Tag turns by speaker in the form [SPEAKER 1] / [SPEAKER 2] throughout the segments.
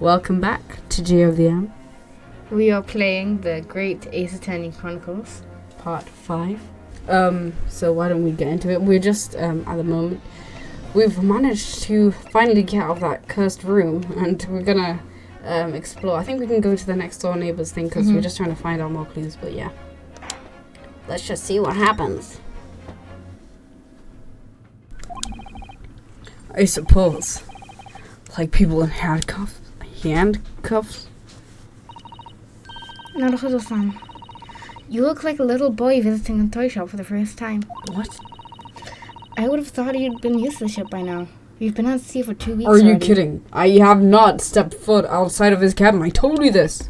[SPEAKER 1] Welcome back to GRVM.
[SPEAKER 2] We are playing the Great Ace Attorney Chronicles,
[SPEAKER 1] Part 5. So why don't we get into it? We're just, at the moment, we've managed to finally get out of that cursed room, and we're gonna, explore. I think we can go to the next door neighbors thing, because we're just trying to find out more clues, but yeah. Let's just see what happens. I suppose. Like people in handcuffs?
[SPEAKER 2] Naruto-san, you look like a little boy visiting a toy shop for the first time.
[SPEAKER 1] What?
[SPEAKER 2] I would have thought you'd been used to the ship by now. We've been at sea for 2 weeks
[SPEAKER 1] Are you
[SPEAKER 2] already.
[SPEAKER 1] kidding? I have not stepped foot outside of his cabin. I told you this.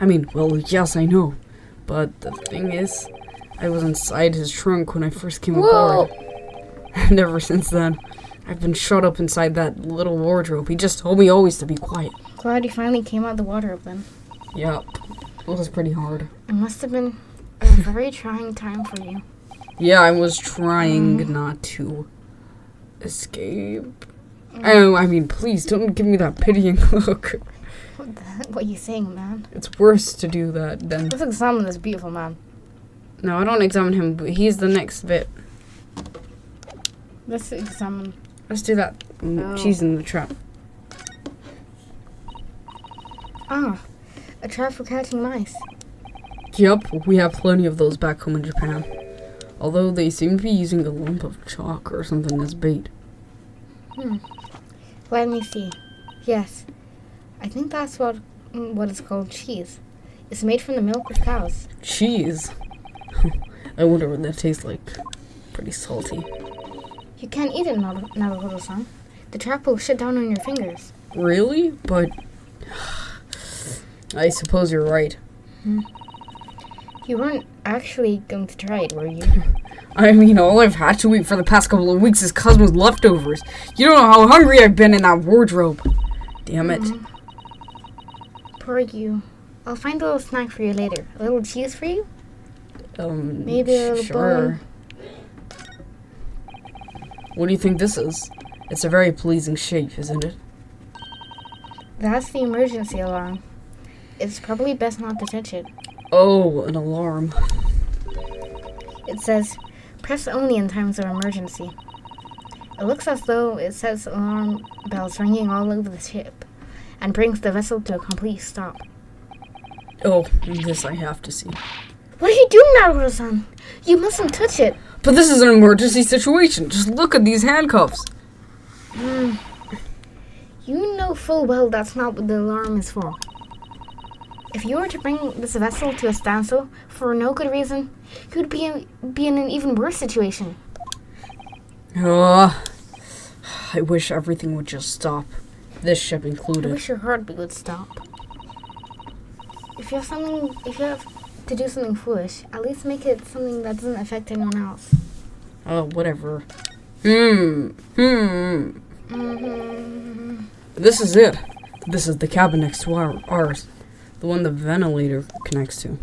[SPEAKER 1] I mean, well, yes, I know. But the thing is, I was inside his trunk when I first came aboard. And ever since then, I've been shut up inside that little wardrobe. He just told me always to be quiet.
[SPEAKER 2] Glad you finally came out of the wardrobe then.
[SPEAKER 1] Yup. It was pretty hard.
[SPEAKER 2] It must have been a very trying time for you.
[SPEAKER 1] Yeah, I was trying not to escape. Oh, I mean, please, don't give me that pitying look.
[SPEAKER 2] What are you saying, man?
[SPEAKER 1] It's worse to do that than...
[SPEAKER 2] Let's examine this beautiful man.
[SPEAKER 1] No, I don't examine him, but he's the next bit.
[SPEAKER 2] Let's examine...
[SPEAKER 1] Let's do that. She's in the trap.
[SPEAKER 2] Ah, a trap for catching mice.
[SPEAKER 1] Yup, we have plenty of those back home in Japan. Although they seem to be using a lump of chalk or something as bait.
[SPEAKER 2] Let me see. Yes, I think that's what is called cheese. It's made from the milk of cows.
[SPEAKER 1] Cheese? I wonder what that tastes like. Pretty salty.
[SPEAKER 2] You can't eat it, Naruto-san. The trap will shut down on your fingers.
[SPEAKER 1] Really? But... I suppose you're right.
[SPEAKER 2] You weren't actually going to try it, were you?
[SPEAKER 1] I mean, all I've had to eat for the past couple of weeks is Cosmo's leftovers. You don't know how hungry I've been in that wardrobe. Damn it.
[SPEAKER 2] Poor you. I'll find a little snack for you later. A little cheese for you? Maybe a little bone.
[SPEAKER 1] What do you think this is? It's a very pleasing shape, isn't it?
[SPEAKER 2] That's the emergency alarm. It's probably best not to touch it.
[SPEAKER 1] Oh, an alarm.
[SPEAKER 2] It says, press only in times of emergency. It looks as though it sets alarm bells ringing all over the ship and brings the vessel to a complete stop.
[SPEAKER 1] Oh, this I have to see.
[SPEAKER 2] What are you doing, Naruto-san? You mustn't touch it.
[SPEAKER 1] But this is an emergency situation. Just look at these handcuffs.
[SPEAKER 2] You know full well that's not what the alarm is for. If you were to bring this vessel to a standstill for no good reason, you would be in an even worse situation.
[SPEAKER 1] I wish everything would just stop. This ship
[SPEAKER 2] I
[SPEAKER 1] included.
[SPEAKER 2] wish your heartbeat would stop. If you have to do something foolish, at least make it something that doesn't affect anyone else.
[SPEAKER 1] Oh, whatever. This is it. This is the cabin next to ours. The one the ventilator connects to.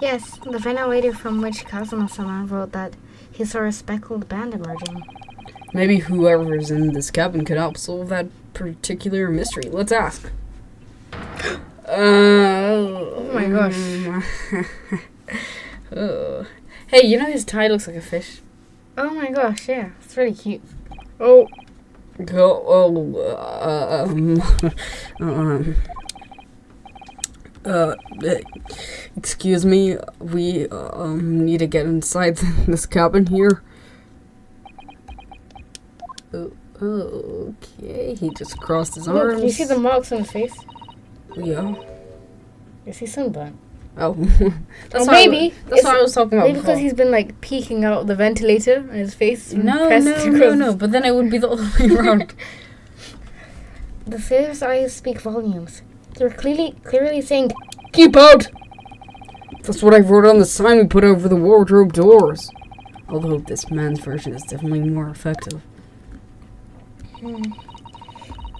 [SPEAKER 2] Yes, the ventilator from which Kazuma-sama wrote that he saw a speckled band emerging.
[SPEAKER 1] Maybe whoever's in this cabin could help solve that particular mystery. Let's ask.
[SPEAKER 2] Oh my gosh.
[SPEAKER 1] Oh. Hey, you know his tie looks like a fish?
[SPEAKER 2] Oh my gosh, yeah. It's really cute.
[SPEAKER 1] Oh. Excuse me, we need to get inside this cabin here. Okay, he just crossed his arms.
[SPEAKER 2] Look, you see the marks on his face?
[SPEAKER 1] Yeah.
[SPEAKER 2] You see sunburn.
[SPEAKER 1] Oh.
[SPEAKER 2] That's what I
[SPEAKER 1] was talking about
[SPEAKER 2] maybe
[SPEAKER 1] before.
[SPEAKER 2] because he's been like peeking out the ventilator and his face
[SPEAKER 1] No, but then it would be the other way around.
[SPEAKER 2] The sailor's eyes speak volumes. They're clearly saying,
[SPEAKER 1] "Keep out!" That's what I wrote on the sign we put over the wardrobe doors. Although this man's version is definitely more effective.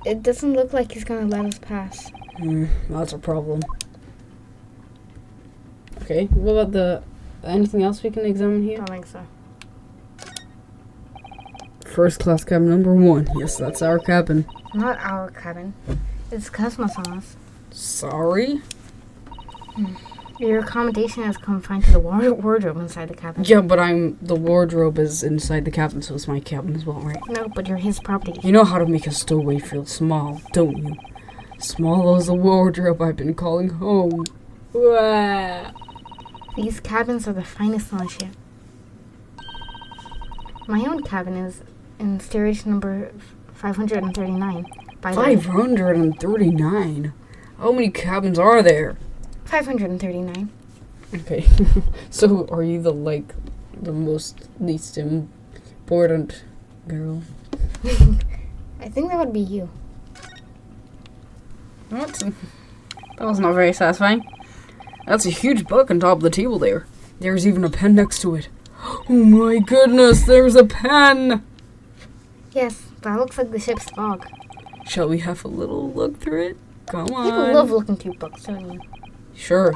[SPEAKER 2] It doesn't look like he's gonna let us pass.
[SPEAKER 1] That's a problem. Okay, what about anything else we can examine here?
[SPEAKER 2] I don't think so.
[SPEAKER 1] First class cabin number 1. Yes, that's our cabin.
[SPEAKER 2] Not our cabin. It's Cosmo sauce.
[SPEAKER 1] Sorry?
[SPEAKER 2] Your accommodation is confined to the wardrobe inside the cabin.
[SPEAKER 1] Yeah, but the wardrobe is inside the cabin, so it's my cabin as well, right?
[SPEAKER 2] No, but you're his property.
[SPEAKER 1] You know how to make a stowaway feel small, don't you? Small as the wardrobe I've been calling home. Wah.
[SPEAKER 2] These cabins are the finest on the ship. My own cabin is in steerage number 539. By the way.
[SPEAKER 1] 539? How many cabins are there?
[SPEAKER 2] 539.
[SPEAKER 1] Okay. So, are you the most least important girl?
[SPEAKER 2] I think that would be you.
[SPEAKER 1] What? That was not very satisfying. That's a huge book on top of the table there. There's even a pen next to it. Oh my goodness, there's a pen!
[SPEAKER 2] Yes, that looks like the ship's log.
[SPEAKER 1] Shall we have a little look through it? Come on.
[SPEAKER 2] People love looking through books, don't you?
[SPEAKER 1] Sure.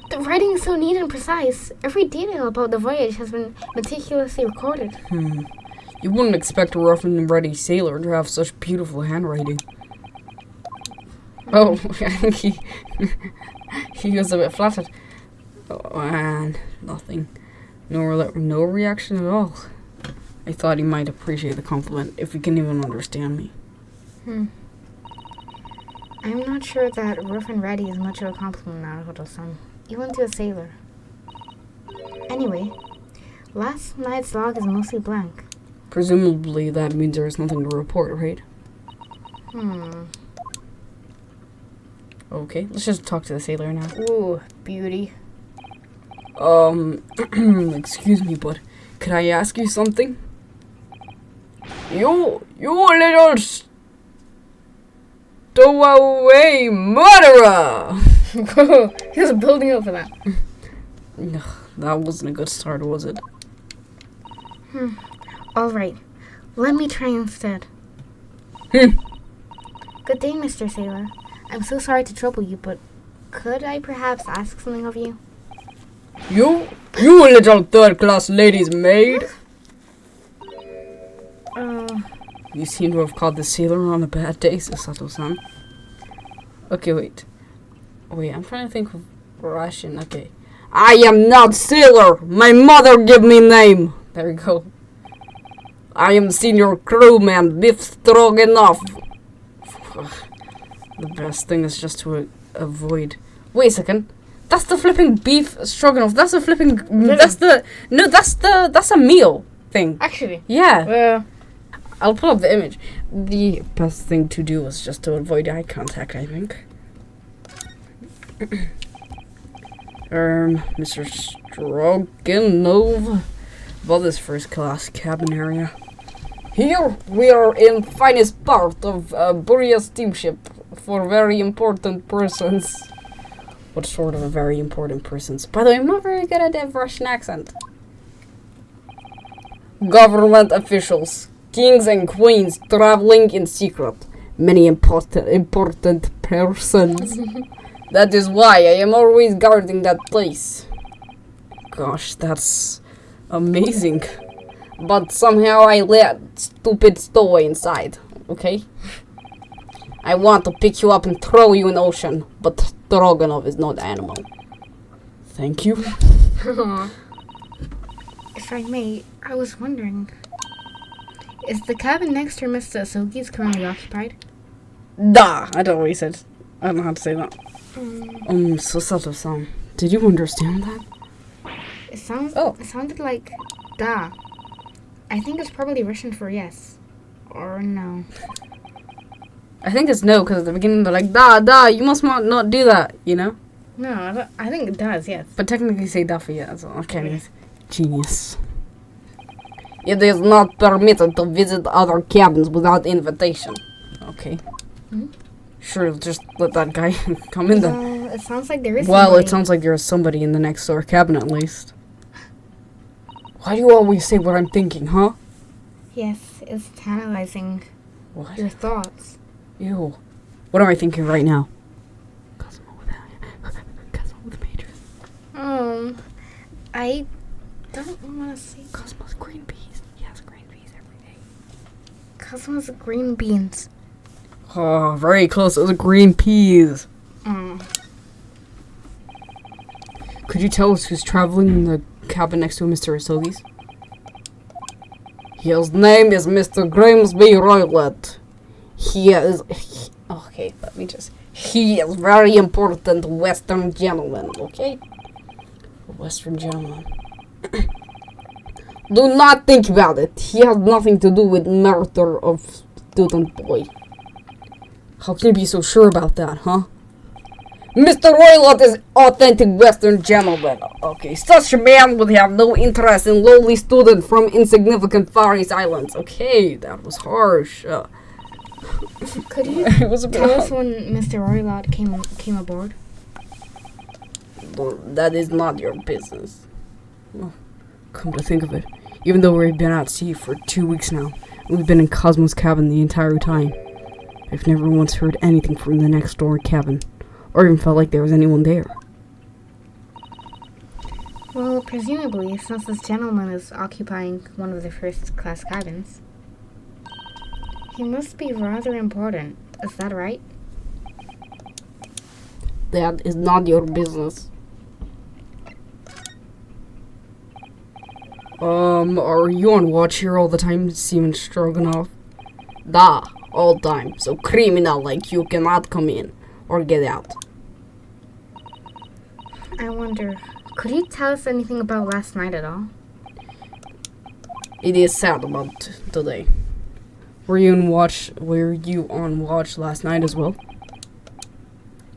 [SPEAKER 2] The writing is so neat and precise. Every detail about the voyage has been meticulously recorded.
[SPEAKER 1] You wouldn't expect a rough and ready sailor to have such beautiful handwriting. Oh, I think he was a bit flattered. Oh, and nothing. No reaction at all. I thought he might appreciate the compliment, if he can even understand me.
[SPEAKER 2] I'm not sure that rough and ready is much of a compliment nowadays, even to a sailor. Anyway, last night's log is mostly blank.
[SPEAKER 1] Presumably that means there's nothing to report, right? Okay, let's just talk to the sailor now.
[SPEAKER 2] Ooh, beauty.
[SPEAKER 1] Excuse me, but could I ask you something? You little stowaway murderer!
[SPEAKER 2] He was building up for that.
[SPEAKER 1] That wasn't a good start, was it?
[SPEAKER 2] All right, let me try instead. Good day, Mr. Sailor. I'm so sorry to trouble you, but could I perhaps ask something of you?
[SPEAKER 1] You little third-class lady's maid! You seem to have caught the sailor on a bad day, Sasato-san. Okay, wait, I'm trying to think of Russian. Okay. I am not sailor! My mother gave me name! There we go. I am senior crewman, beef stroganoff. The best thing is just to avoid... Wait a second. That's the flipping beef stroganoff. That's a flipping... That's a meal thing.
[SPEAKER 2] Actually.
[SPEAKER 1] Yeah. I'll pull up the image. The best thing to do is just to avoid eye contact, I think. Mr. Stroganov. About this first class cabin area. Here we are in finest part of Buria steamship for very important persons. What sort of a very important persons? By the way, I'm not very good at that Russian accent. Government officials, kings and queens traveling in secret. Many important persons. That is why I am always guarding that place. Gosh, that's amazing. But somehow I let stupid stowaway inside, okay? I want to pick you up and throw you in the ocean, but Stroganov is not animal. Thank you.
[SPEAKER 2] If I may, I was wondering, is the cabin next to Mr. Asogi's currently occupied?
[SPEAKER 1] Da! I don't know what he said. I don't know how to say that. Susato-san, did you understand that?
[SPEAKER 2] It sounded like da. I think it's probably Russian for yes. Or no.
[SPEAKER 1] I think it's no, because at the beginning they're like, da, you must not do that, you know?
[SPEAKER 2] No, I think it does, yes.
[SPEAKER 1] But technically say da for yes. Okay, anyways. Genius. It is not permitted to visit other cabins without invitation. Okay. Sure, just let that guy come in then.
[SPEAKER 2] It sounds like there is
[SPEAKER 1] Well,
[SPEAKER 2] somebody.
[SPEAKER 1] it sounds like there's somebody in the next door cabin at least. Why do you always say what I'm thinking, huh?
[SPEAKER 2] Yes, it's tantalizing.
[SPEAKER 1] What?
[SPEAKER 2] Your thoughts.
[SPEAKER 1] Ew. What am I thinking right now? Cosmo with Major.
[SPEAKER 2] I don't want to say
[SPEAKER 1] Cosmo's green peas. He has green peas every day.
[SPEAKER 2] Cosmo's green beans.
[SPEAKER 1] Oh, very close. Those are green peas. Could you tell us who's traveling in the cabin next to Mr. Asogi's? His name is Mr. Grimesby Roylet. He is very important Western gentleman, okay? Western gentleman. Do not think about it. He has nothing to do with murder of student boy. How can you be so sure about that, huh? Mr. Roylott is authentic Western gentleman. Okay, such a man would have no interest in lowly student from insignificant Far East Islands. Okay, that was harsh.
[SPEAKER 2] Could you tell us when Mr. Roylott came aboard?
[SPEAKER 1] That is not your business. Well, come to think of it, even though we've been at sea for 2 weeks now, we've been in Cosmo's cabin the entire time. I've never once heard anything from the next door cabin, or even felt like there was anyone there.
[SPEAKER 2] Well, presumably, since this gentleman is occupying one of the first-class cabins, he must be rather important. Is that right?
[SPEAKER 1] That is not your business. Are you on watch here all the time, Seaman Stroganoff? Da, all the time. So criminal like you cannot come in or get out.
[SPEAKER 2] I wonder, could you tell us anything about last night at all?
[SPEAKER 1] It is sad about today. Were you on watch last night as well?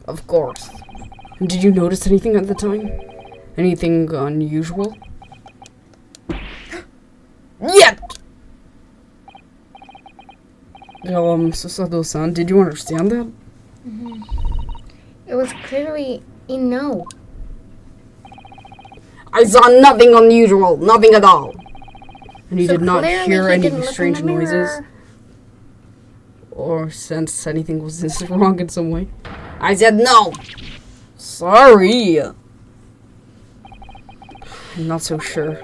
[SPEAKER 1] Of course. And did you notice anything at the time? Anything unusual? Yet! Sasado-san, did you understand that?
[SPEAKER 2] Mm-hmm. It was clearly a no.
[SPEAKER 1] I saw nothing unusual, nothing at all. And you
[SPEAKER 2] So
[SPEAKER 1] did not
[SPEAKER 2] clearly
[SPEAKER 1] hear
[SPEAKER 2] he
[SPEAKER 1] any
[SPEAKER 2] didn't look in
[SPEAKER 1] strange
[SPEAKER 2] the mirror.
[SPEAKER 1] noises? Or sense anything was wrong in some way? I said no! Sorry! I'm not so sure.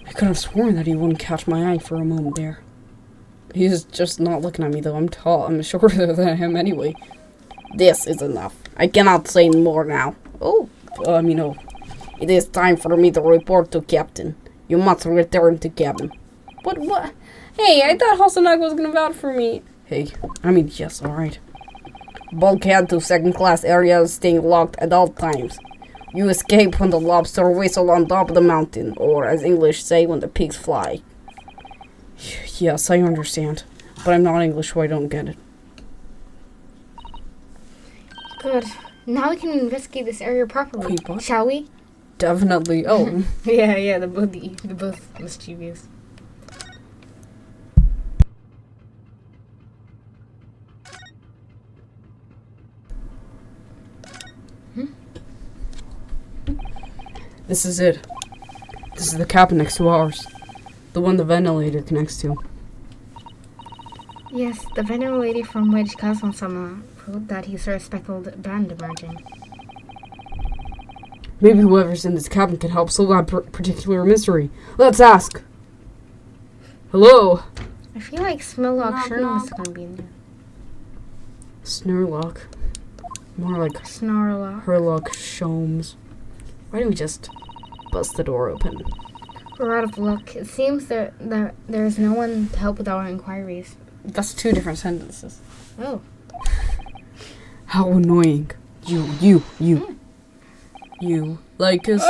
[SPEAKER 1] I could have sworn that he wouldn't catch my eye for a moment there. He's just not looking at me though. I'm tall. I'm shorter than him anyway. This is enough. I cannot say more now. Oh. It is time for me to report to Captain. You must return to cabin. What? Hey, I thought Hasanag was gonna vouch for me. Hey, yes, alright. Bulkhead to second-class areas, staying locked at all times. You escape when the lobster whistle on top of the mountain, or as English say, when the pigs fly. Yes, I understand. But I'm not English, so I don't get it.
[SPEAKER 2] Good. Now we can investigate this area properly,
[SPEAKER 1] Wait, what?
[SPEAKER 2] shall we?
[SPEAKER 1] Definitely. Oh.
[SPEAKER 2] Yeah, the both mischievous.
[SPEAKER 1] This is it. This is the cabin next to ours. The one the ventilator connects to.
[SPEAKER 2] Yes, the ventilator from which Kazuma-sama wrote that he saw a speckled band emerging.
[SPEAKER 1] Maybe whoever's in this cabin can help solve that particular mystery. Let's ask. Hello?
[SPEAKER 2] I feel like Smelllock
[SPEAKER 1] Knock,
[SPEAKER 2] Sherm is
[SPEAKER 1] knock.
[SPEAKER 2] gonna be in there.
[SPEAKER 1] Snurlock. More like
[SPEAKER 2] Snarlock.
[SPEAKER 1] Herlock Shomes. Why don't we just bust the door open?
[SPEAKER 2] We're out of luck. It seems that there is no one to help with our inquiries.
[SPEAKER 1] That's 2 different sentences.
[SPEAKER 2] Oh.
[SPEAKER 1] How annoying. You. You. Like us.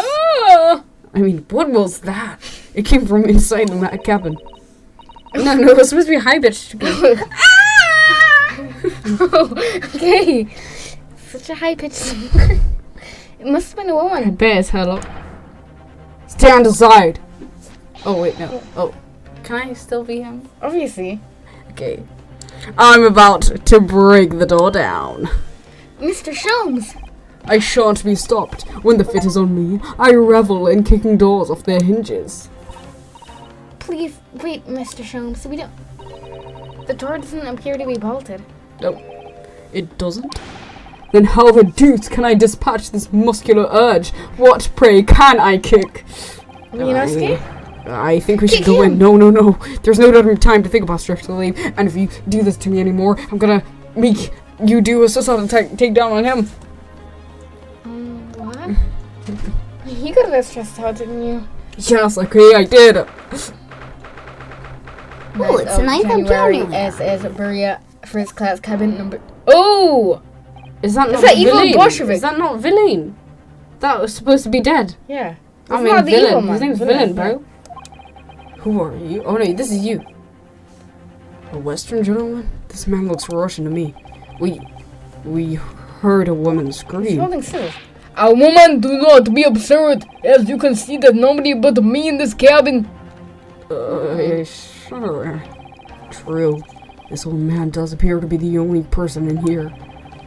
[SPEAKER 1] What was that? It came from inside the cabin. No, it was supposed to be a high pitch.
[SPEAKER 2] Okay. Such a high pitched. It must have been a woman.
[SPEAKER 1] Bears, hello. Stand aside. Oh, wait, no. Oh. Can I still be him?
[SPEAKER 2] Obviously.
[SPEAKER 1] Okay. I'm about to break the door down.
[SPEAKER 2] Mr. Sholmes!
[SPEAKER 1] I shan't be stopped. When the fit is on me, I revel in kicking doors off their hinges.
[SPEAKER 2] Please, wait, Mr. Sholmes. We don't... The door doesn't appear to be bolted.
[SPEAKER 1] No, it doesn't. Then how the deuce can I dispatch this muscular urge? What, pray, can I kick?
[SPEAKER 2] Minosuke?
[SPEAKER 1] I think we should
[SPEAKER 2] Kick
[SPEAKER 1] go
[SPEAKER 2] him.
[SPEAKER 1] in. No. There's no time to think about structural leave. And if you do this to me anymore, I'm gonna You do a suicide take down on him.
[SPEAKER 2] What? You got a bit stressed out, didn't you?
[SPEAKER 1] Yes, okay, I did.
[SPEAKER 3] Oh, it's the 9th of January.
[SPEAKER 2] SS Berea, first class cabin number. Oh!
[SPEAKER 1] Is that not
[SPEAKER 2] that evil
[SPEAKER 1] Villain?
[SPEAKER 2] Bolshevik?
[SPEAKER 1] Is that not Villain? That was supposed to be dead.
[SPEAKER 2] Yeah.
[SPEAKER 1] I
[SPEAKER 2] It's
[SPEAKER 1] mean,
[SPEAKER 2] not the evil
[SPEAKER 1] Villain.
[SPEAKER 2] man.
[SPEAKER 1] His name's Villain, bro. Who are you? Oh no, this is you. A Western gentleman? This man looks Russian to me. We heard a woman scream.
[SPEAKER 2] Something silly. A woman, do not be absurd. As you can see, there's nobody but me in this cabin.
[SPEAKER 1] Sure. True. This old man does appear to be the only person in here.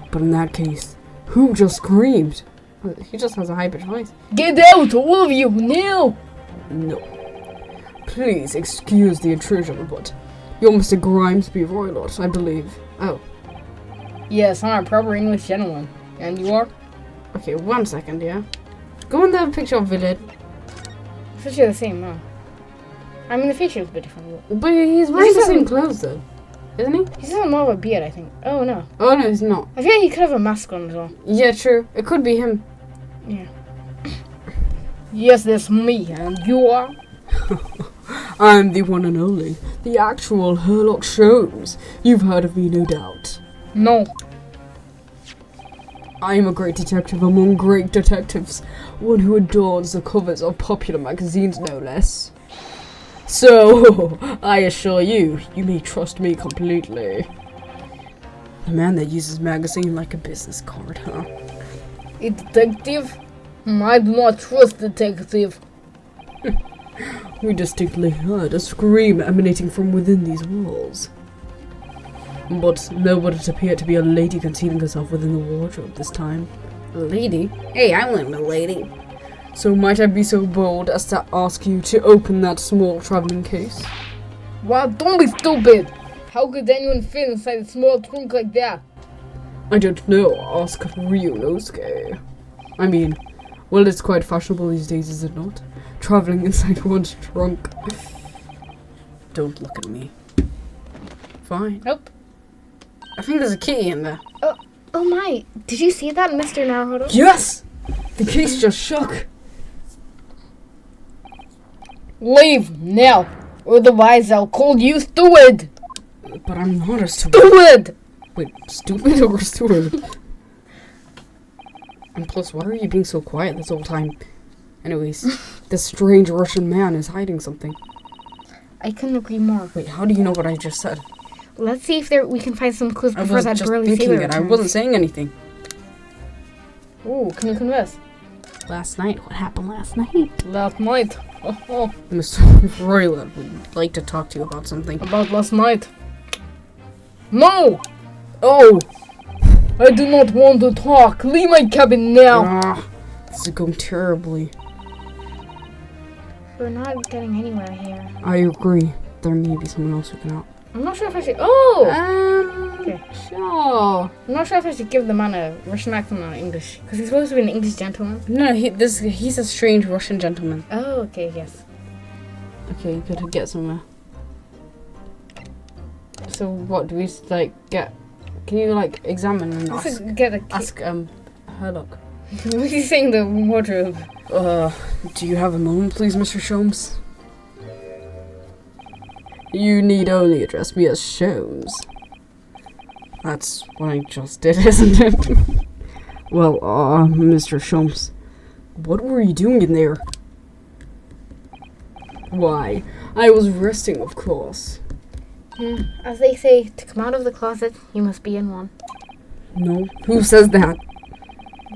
[SPEAKER 1] But in that case, who just screamed? He just has a high-pitched voice.
[SPEAKER 2] Get out, all of you, now!
[SPEAKER 1] No. Please excuse the intrusion, but you're Mr. Grimesby Roylott, I believe. Oh.
[SPEAKER 2] Yes, I'm a proper English gentleman. And you are?
[SPEAKER 1] Okay, 1 second, yeah? Go in the picture of Villain.
[SPEAKER 2] It's actually the same, huh? I mean, the feature is a bit different.
[SPEAKER 1] But he's wearing the same clothes, though. Isn't he?
[SPEAKER 2] He's got more of a beard, I think. Oh, no.
[SPEAKER 1] Oh, no, he's not.
[SPEAKER 2] I feel like he could have a mask on as well.
[SPEAKER 1] Yeah, true. It could be him.
[SPEAKER 2] Yeah. Yes, that's me. And you are?
[SPEAKER 1] I'm the one and only. The actual Sherlock Holmes. You've heard of me, no doubt.
[SPEAKER 2] No.
[SPEAKER 1] I am a great detective among great detectives. One who adorns the covers of popular magazines, no less. So, I assure you, you may trust me completely. The man that uses magazine like a business card, huh?
[SPEAKER 2] A detective? I do not trust detective.
[SPEAKER 1] We distinctly heard a scream emanating from within these walls. But there would appear to be a lady concealing herself within the wardrobe this time. A lady? Hey, I wasn't a lady. So might I be so bold as to ask you to open that small traveling case?
[SPEAKER 2] What? Don't be stupid. How could anyone fit inside a small trunk like that?
[SPEAKER 1] I don't know. Ask Ryunosuke. I mean, well, it's quite fashionable these days, is it not? Traveling inside one's trunk. Don't look at me. Fine.
[SPEAKER 2] Nope.
[SPEAKER 1] I think there's a key in there.
[SPEAKER 2] Oh my. Did you see that, Mr. Naruto?
[SPEAKER 1] Yes! The case just shook.
[SPEAKER 2] Leave now. Otherwise, I'll call you stupid.
[SPEAKER 1] But I'm not a stupid.
[SPEAKER 2] Stupid!
[SPEAKER 1] Wait, stupid or stupid? And plus, why are you being so quiet this whole time? Anyways, this strange Russian man is hiding something.
[SPEAKER 2] I couldn't agree more.
[SPEAKER 1] Wait, how do you know what I just said?
[SPEAKER 2] Let's see if we can find some clues
[SPEAKER 1] I
[SPEAKER 2] before
[SPEAKER 1] was
[SPEAKER 2] that
[SPEAKER 1] just
[SPEAKER 2] burly
[SPEAKER 1] thinking
[SPEAKER 2] sailor
[SPEAKER 1] it. I
[SPEAKER 2] returns.
[SPEAKER 1] wasn't saying anything.
[SPEAKER 2] Ooh, can you confess?
[SPEAKER 1] Last night? What happened last night?
[SPEAKER 2] Last night. Oh,
[SPEAKER 1] Mr. Royland would like to talk to you about something.
[SPEAKER 2] about last night. No!
[SPEAKER 1] Oh!
[SPEAKER 2] I do not want to talk. Leave my cabin now.
[SPEAKER 1] Ah, this is going terribly.
[SPEAKER 2] We're not getting anywhere here.
[SPEAKER 1] I agree. There may be someone else who can help.
[SPEAKER 2] I'm not sure if I should. Oh! Okay.
[SPEAKER 1] Sure.
[SPEAKER 2] I'm not sure if I should give the man a Russian accent or English. Because he's supposed to be an English gentleman.
[SPEAKER 1] No, he's a strange Russian gentleman.
[SPEAKER 2] Oh, okay, yes.
[SPEAKER 1] Okay, you gotta get somewhere. So what do we get? Can you examine and
[SPEAKER 2] Let's
[SPEAKER 1] ask?
[SPEAKER 2] get a
[SPEAKER 1] Ask Herlock.
[SPEAKER 2] What are you saying? The wardrobe.
[SPEAKER 1] Do you have a moment, please, Mr. Sholmes? You need only address me as Sholmes. That's what I just did, isn't it? Well, Mr. Sholmes, what were you doing in there? Why, I was resting, of course.
[SPEAKER 2] As they say, to come out of the closet, you must be in one.
[SPEAKER 1] No, who says that?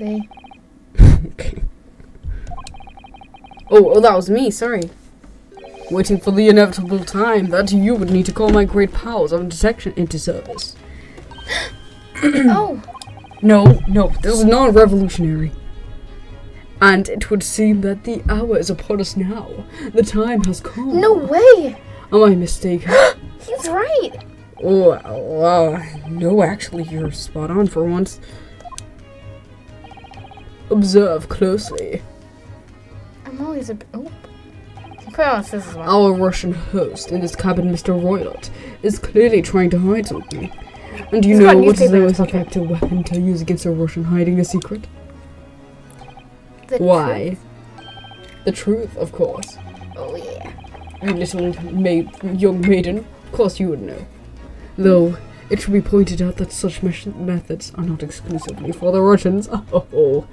[SPEAKER 2] They.
[SPEAKER 1] Okay. Oh, that was me, sorry. Waiting for the inevitable time that you would need to call my great powers of detection into service.
[SPEAKER 2] Oh!
[SPEAKER 1] No, this is not revolutionary. And it would seem that the hour is upon us now. The time has come.
[SPEAKER 2] No way!
[SPEAKER 1] Am I mistaken?
[SPEAKER 2] He's right!
[SPEAKER 1] Oh, no, actually, you're spot on for once. Observe closely.
[SPEAKER 2] I'm always a bit. Oh. Put on scissors, man.
[SPEAKER 1] Our Russian host in this cabin, Mr. Roylott, is clearly trying to hide something. And do you know what is the most effective weapon to use against a Russian hiding a secret? Why?
[SPEAKER 2] Truth.
[SPEAKER 1] The truth, of course.
[SPEAKER 2] Oh, yeah.
[SPEAKER 1] You little young maiden, of course you would know. Though, it should be pointed out that such methods are not exclusively for the Russians. Oh.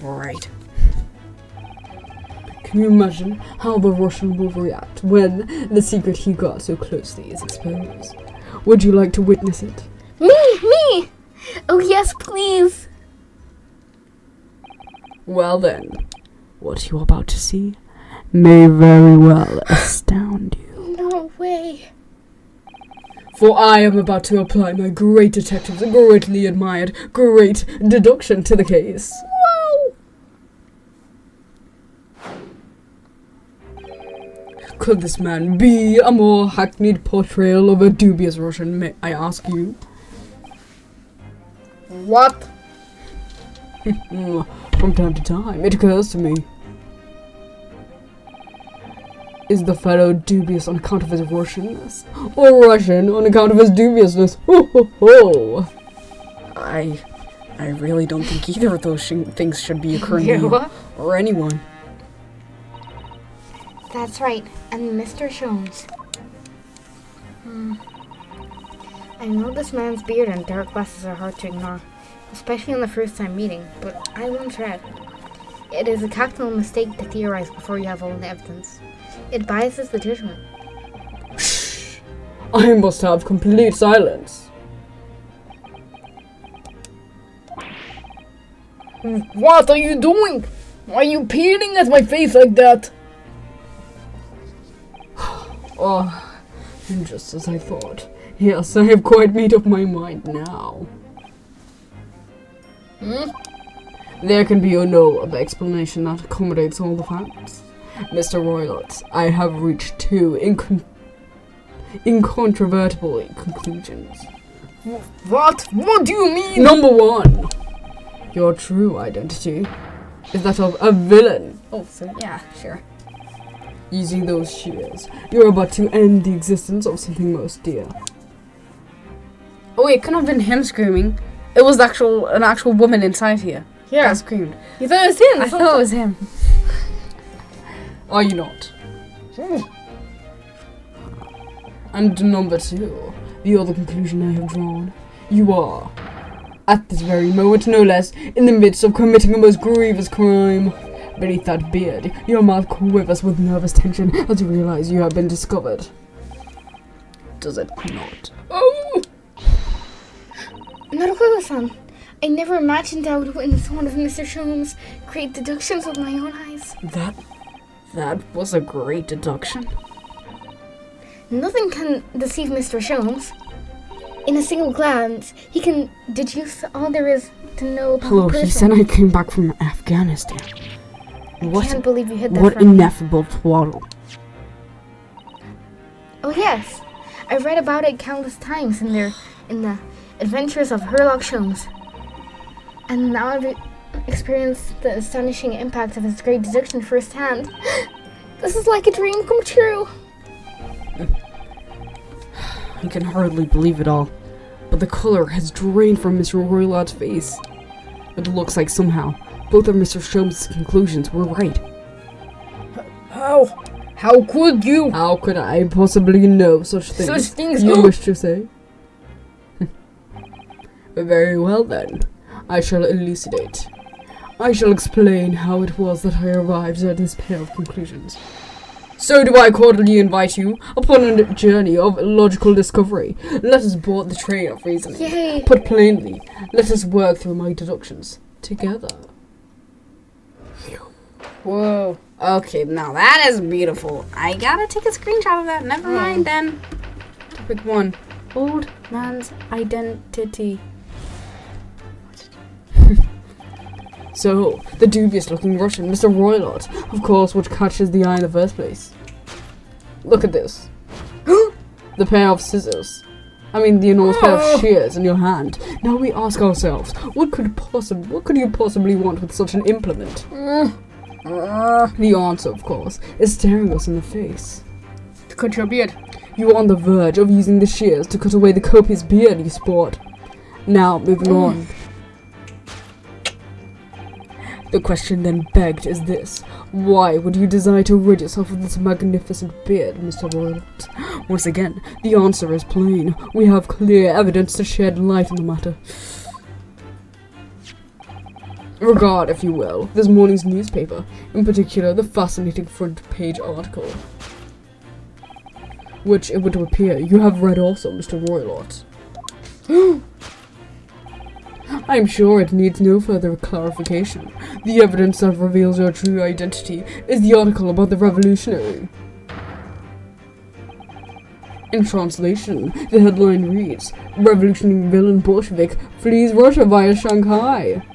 [SPEAKER 1] Right. Can you imagine how the Russian will react when the secret he got so closely is exposed? Would you like to witness it?
[SPEAKER 2] Me! Oh, yes, please.
[SPEAKER 1] Well then, what you're about to see may very well astound you.
[SPEAKER 2] No way.
[SPEAKER 1] For I am about to apply my great detective's greatly admired great deduction to the case.
[SPEAKER 2] Whoa!
[SPEAKER 1] Could this man be a more hackneyed portrayal of a dubious Russian, may I ask you?
[SPEAKER 2] What?
[SPEAKER 1] From time to time, it occurs to me. Is the fellow dubious on account of his Russianness? Or Russian on account of his dubiousness? Ho ho ho! I really don't think either of those things should be occurring to you or anyone.
[SPEAKER 2] That's right, and Mr. Jones. I know this man's beard and dark glasses are hard to ignore, especially on the first time meeting, but I once read, it is a capital mistake to theorize before you have all the evidence. It biases the judgment.
[SPEAKER 1] Shh! I must have complete silence.
[SPEAKER 4] What are you doing? Why are you peeling at my face like that?
[SPEAKER 1] Oh, just as I thought. Yes, I have quite made up my mind now. There can be no other explanation that accommodates all the facts. Mr. Roylott, I have reached two incontrovertible conclusions.
[SPEAKER 4] What? What do you mean?
[SPEAKER 1] Number one, your true identity is that of a villain.
[SPEAKER 2] Oh, so yeah, sure.
[SPEAKER 1] Using those shears, you're about to end the existence of something most dear.
[SPEAKER 3] Oh wait, it couldn't have been him screaming. It was an actual woman inside here.
[SPEAKER 2] Yeah.
[SPEAKER 3] That screamed.
[SPEAKER 2] You thought it was him?
[SPEAKER 3] I thought it was him.
[SPEAKER 1] Are you not? And number two, the other conclusion I have drawn. You are, at this very moment no less, in the midst of committing a most grievous crime. Beneath that beard, your mouth quivers with nervous tension as you realize you have been discovered. Does it not?
[SPEAKER 2] Oh! Naruko-san, I never imagined I would witness one of Mr. Sholmes' great deductions with my own eyes.
[SPEAKER 1] That was a great deduction.
[SPEAKER 2] Nothing can deceive Mr. Sholmes. In a single glance, he can deduce all there is to know about
[SPEAKER 1] Hello,
[SPEAKER 2] the person.
[SPEAKER 1] he said I came back from Afghanistan.
[SPEAKER 2] I can't believe you hid that
[SPEAKER 1] What
[SPEAKER 2] from me.
[SPEAKER 1] ineffable twaddle.
[SPEAKER 2] Oh yes, I've read about it countless times in the Adventures of Sherlock Holmes. And now I've experienced the astonishing impact of his great deduction firsthand. This is like a dream come true.
[SPEAKER 1] I can hardly believe it all, but the color has drained from Mr. Roylott's face. It looks like somehow both of Mr. Sholmes' conclusions were right.
[SPEAKER 4] How? How could you?
[SPEAKER 1] How could I possibly know such things?
[SPEAKER 4] Such things?
[SPEAKER 1] You wish to say? Very well then. I shall elucidate. I shall explain how it was that I arrived at this pair of conclusions. So do I cordially invite you upon a journey of logical discovery. Let us board the train of reasoning.
[SPEAKER 2] Yay!
[SPEAKER 1] Put plainly, let us work through my deductions together.
[SPEAKER 3] Whoa. Okay, now that is beautiful. I gotta take a screenshot of that. Never mind then. Topic 1. Old man's identity.
[SPEAKER 1] So, the dubious-looking Russian, Mr. Roylott, of course, which catches the eye in the first place. Look at this. The pair of scissors. I mean, the enormous pair of shears in your hand. Now we ask ourselves, what could you possibly want with such an implement? The answer, of course, is staring us in the face.
[SPEAKER 4] To cut your beard.
[SPEAKER 5] You are on the verge of using the shears to cut away the copious beard you sport. Now, moving on. The question then begged is this. Why would you desire to rid yourself of this magnificent beard, Mr. Roylott? Once again, the answer is plain. We have clear evidence to shed light on the matter. Regard, if you will, this morning's newspaper, in particular the fascinating front page article, which, it would appear, you have read also, Mr. Roylott. I am sure it needs no further clarification. The evidence that reveals your true identity is the article about the revolutionary. In translation, the headline reads, Revolutionary villain Bolshevik flees Russia via Shanghai.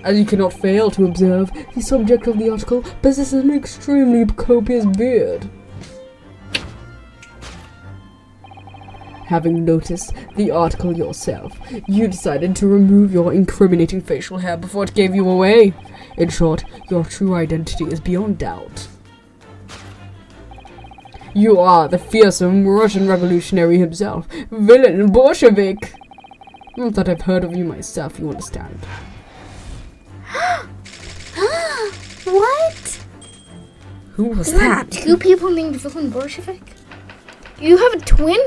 [SPEAKER 5] As you cannot fail to observe, the subject of the article possesses an extremely copious beard. Having noticed the article yourself, you decided to remove your incriminating facial hair before it gave you away. In short, your true identity is beyond doubt. You are the fearsome Russian revolutionary himself, villain Bolshevik. Not that I've heard of you myself, you understand.
[SPEAKER 2] What?
[SPEAKER 3] Who was
[SPEAKER 2] There are
[SPEAKER 3] that?
[SPEAKER 2] two people named Villain Bolshevik? You have a twin?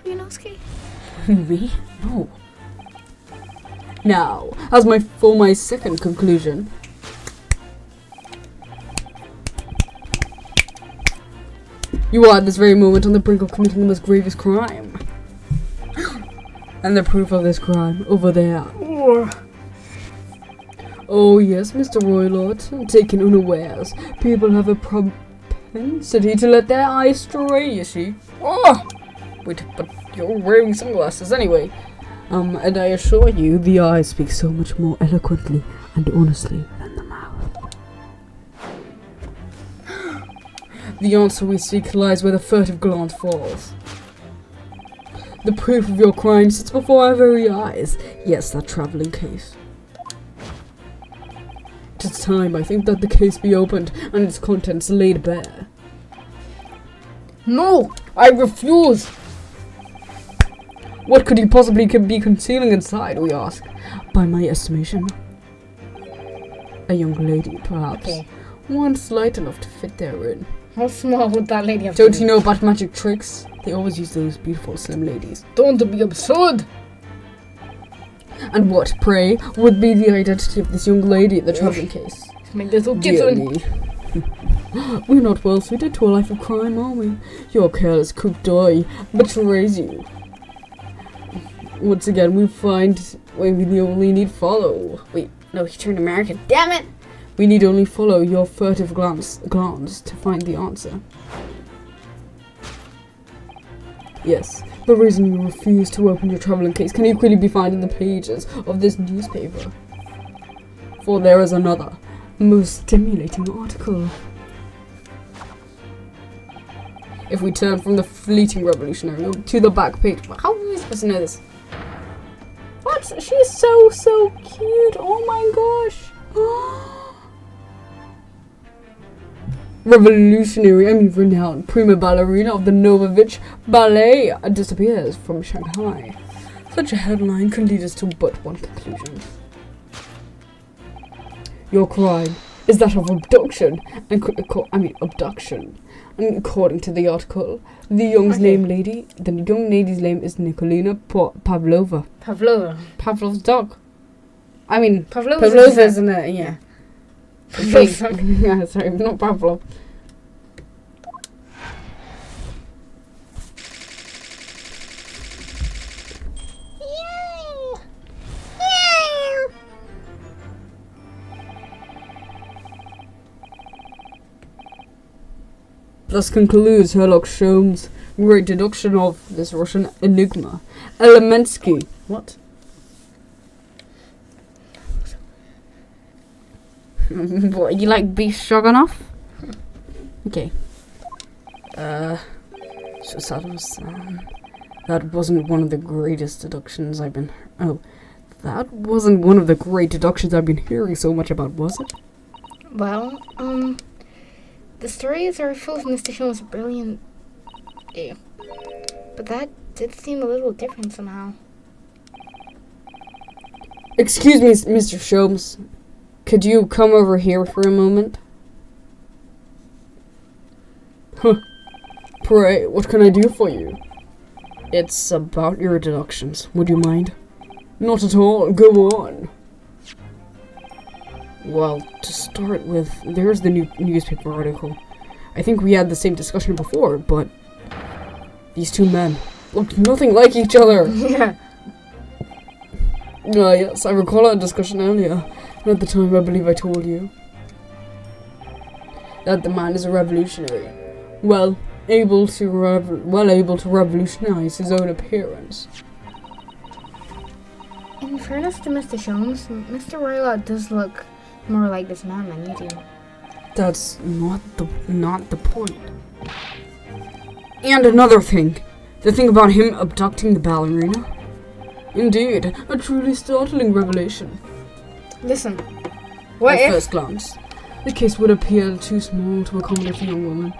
[SPEAKER 2] Ryunosuke?
[SPEAKER 3] Me? No.
[SPEAKER 5] Now, for my second conclusion, you are at this very moment on the brink of committing the most grievous crime. And the proof of this crime, over there. Oh yes, Mr. Roylott, taken unawares, people have a propensity to let their eyes stray, you see.
[SPEAKER 3] Oh! Wait, but you're wearing sunglasses anyway.
[SPEAKER 5] And I assure you, the eyes speak so much more eloquently and honestly than the mouth. The answer we seek lies where the furtive glance falls. The proof of your crime sits before our very eyes. Yes, that travelling case. It is time, I think, that the case be opened and its contents laid bare.
[SPEAKER 4] No, I refuse.
[SPEAKER 5] What could he possibly be concealing inside, we ask? By my estimation, a young lady, perhaps.
[SPEAKER 2] Okay.
[SPEAKER 5] One slight enough to fit therein.
[SPEAKER 2] How small would that lady have to
[SPEAKER 5] Don't
[SPEAKER 2] be?
[SPEAKER 5] you know about magic tricks? They always use those beautiful slim ladies.
[SPEAKER 4] Don't be absurd.
[SPEAKER 5] And what, pray, would be the identity of this young lady in the travelling case?
[SPEAKER 4] My little
[SPEAKER 5] Dear
[SPEAKER 4] kitten.
[SPEAKER 5] me. We're not well suited to a life of crime, are we? Your careless coup d'oeil betrays you. Once again, we only need follow.
[SPEAKER 3] Wait, no, he turned American. Damn it!
[SPEAKER 5] We need only follow your furtive glance to find the answer. Yes, the reason you refuse to open your travelling case can equally be found in the pages of this newspaper. For there is another, most stimulating article. If we turn from the fleeting revolutionary to the back page, how are we supposed to know this? What? She's so cute. Oh my gosh. Renowned prima ballerina of the Novovich Ballet disappears from Shanghai. Such a headline can lead us to but one conclusion. Your crime is that of abduction, abduction. And according to the article, the young lady's name is Nikolina Pavlova.
[SPEAKER 3] Pavlov's dog. I mean,
[SPEAKER 2] Pavlova
[SPEAKER 3] isn't it? Yeah. Yeah, sorry, not Pavlov.
[SPEAKER 5] Thus concludes Sherlock Holmes' great deduction of this Russian enigma. Elemensky. What?
[SPEAKER 3] What, you like beef stroganoff? Okay.
[SPEAKER 5] So that wasn't one of the greatest deductions I've been... Oh, that wasn't one of the great deductions I've been hearing so much about, was it?
[SPEAKER 2] Well, the stories are full of Mr. Holmes' brilliant But that did seem a little different somehow.
[SPEAKER 5] Excuse me, Mr. Sholmes. Could you come over here for a moment? Huh. Pray, what can I do for you? It's about your deductions. Would you mind? Not at all. Go on. Well, to start with, there's the new newspaper article. I think we had the same discussion before, but these two men looked nothing like each other.
[SPEAKER 2] Yeah.
[SPEAKER 5] Yes, I recall our discussion earlier. And at the time, I believe I told you that the man is a revolutionary, well able to revolutionize his own appearance.
[SPEAKER 2] In fairness to Mr. Sholmes, Mr. Roylott does look more like this man than you do.
[SPEAKER 5] That's not the point. And another thing, the thing about him abducting the ballerina. Indeed, a truly startling revelation.
[SPEAKER 2] Listen, what
[SPEAKER 5] At
[SPEAKER 2] if...
[SPEAKER 5] first glance, the case would appear too small to accommodate a young woman.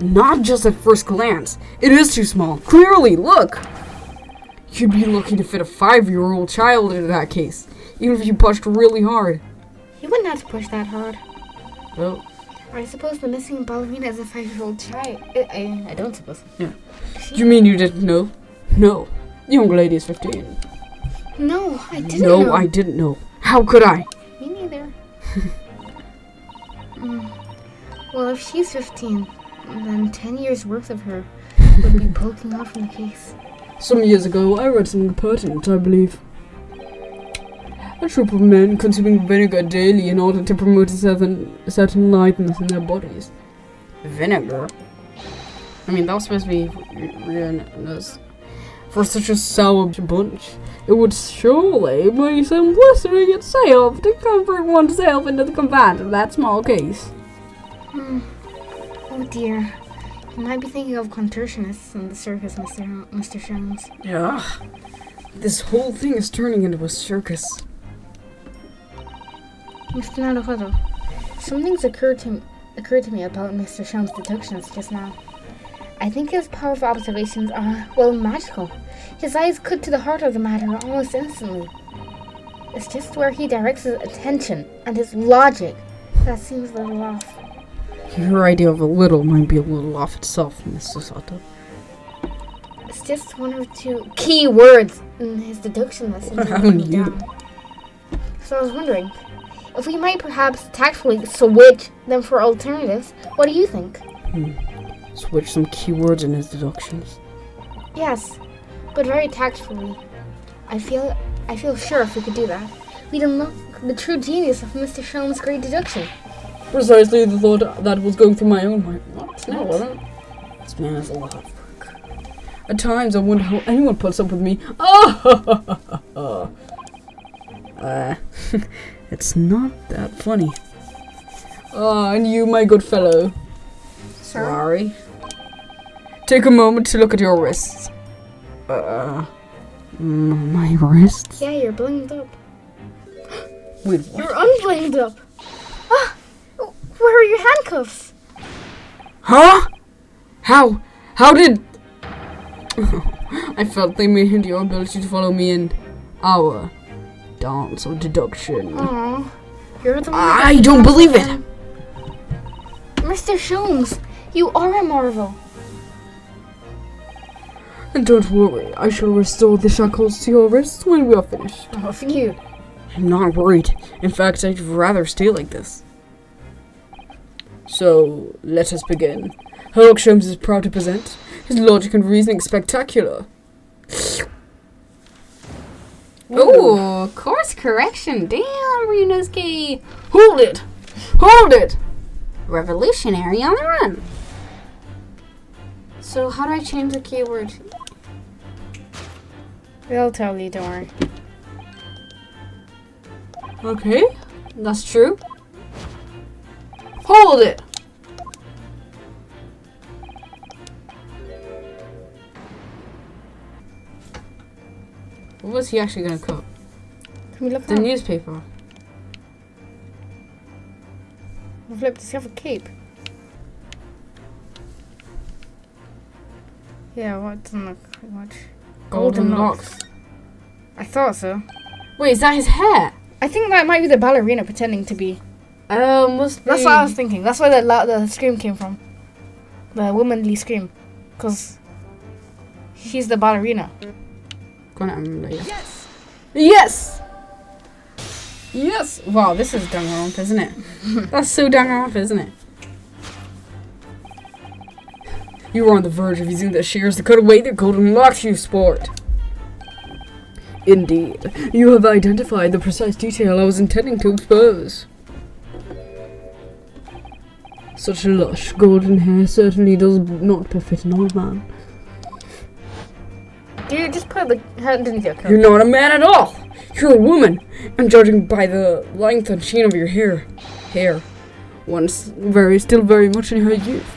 [SPEAKER 5] Not just at first glance. It is too small. Clearly, look! You'd be lucky to fit a 5-year-old child into that case, even if you pushed really hard.
[SPEAKER 2] You wouldn't have to push that hard.
[SPEAKER 5] Well,
[SPEAKER 2] I suppose the missing ballerina is a 5-year-old child. I don't suppose.
[SPEAKER 5] yeah. You mean you didn't know? No. The young lady is 15.
[SPEAKER 2] No, I didn't know.
[SPEAKER 5] No, I didn't know. How could I?
[SPEAKER 2] Me neither. Well, if she's 15, then 10 years worth of her would be poking out from the case.
[SPEAKER 5] Some years ago, I read something pertinent, I believe. A troop of men consuming vinegar daily in order to promote a certain lightness in their bodies. Vinegar? I mean, that was supposed to be ruinous. For such a sour bunch, it would surely be simplicity itself to comfort oneself into the confines of that small case.
[SPEAKER 2] Oh dear. You might be thinking of contortionists in the circus, Mr. Sholmes.
[SPEAKER 5] Yeah. This whole thing is turning into a circus.
[SPEAKER 2] Mr. Naruhodo, something's occurred to me about Mr. Sholmes' deductions just now. I think his powerful observations are, well, magical. His eyes cut to the heart of the matter almost instantly. It's just where he directs his attention and his logic that seems a little off.
[SPEAKER 5] Your idea of a little might be a little off itself, Mr. Sato.
[SPEAKER 2] It's just one or two key words in his deduction that seems to me down. So I was wondering, if we might perhaps tactfully switch them for alternatives, what do you think?
[SPEAKER 5] Switch some keywords in his deductions.
[SPEAKER 2] Yes, but very tactfully. I feel sure if we could do that, we'd unlock the true genius of Mr. Sholmes' great deduction.
[SPEAKER 5] Precisely the thought that was going through my own mind. What? No, it wasn't. This man has a lot of work. At times, I wonder how anyone puts up with me. It's not that funny. And you, my good fellow. Sorry. Take a moment to look at your wrists. My wrists?
[SPEAKER 2] Yeah, you're blinged up.
[SPEAKER 5] Wait, what?
[SPEAKER 2] You're unblinged up. Where are your handcuffs?
[SPEAKER 5] Huh? How did... I felt they may hinder your ability to follow me in our dance of deduction.
[SPEAKER 2] Aww. You're the one
[SPEAKER 5] I don't believe it!
[SPEAKER 2] Mr. Sholmes, you are a marvel.
[SPEAKER 5] And don't worry, I shall restore the shackles to your wrists when we are finished.
[SPEAKER 2] Oh, for you.
[SPEAKER 5] I'm not worried. In fact, I'd rather stay like this. So, let us begin. Sherlock Sholmes is proud to present his logic and reasoning spectacular.
[SPEAKER 3] Ooh, course correction. Damn, Ryunosuke.
[SPEAKER 5] Hold it! Hold it!
[SPEAKER 3] Revolutionary on the run. So how do I change the keyword?
[SPEAKER 2] They'll tell you, don't worry.
[SPEAKER 5] Okay, that's true. Hold it!
[SPEAKER 3] What was he actually gonna cook?
[SPEAKER 2] Can we look
[SPEAKER 3] The
[SPEAKER 2] up?
[SPEAKER 3] newspaper.
[SPEAKER 2] Flip, does he have a cape? Yeah, what doesn't look like much.
[SPEAKER 1] Golden locks.
[SPEAKER 2] I thought so.
[SPEAKER 1] Wait, is that his hair?
[SPEAKER 2] I think that might be the ballerina pretending to be.
[SPEAKER 1] Oh, must be.
[SPEAKER 2] That's what I was thinking. That's where the scream came from. The womanly scream. Because she's the ballerina.
[SPEAKER 1] Yes! Yes! Yes! Wow, this is Danganronpa, isn't it? That's so Danganronpa, isn't it? You are on the verge of using the shears to cut away the golden locks, you sport. Indeed, you have identified the precise detail I was intending to expose. Such lush golden hair certainly does not befit an old man.
[SPEAKER 2] Dude, just put the hand into your coat.
[SPEAKER 1] You're not a man at all! You're a woman! And judging by the length and sheen of your hair, one's still very much in her youth.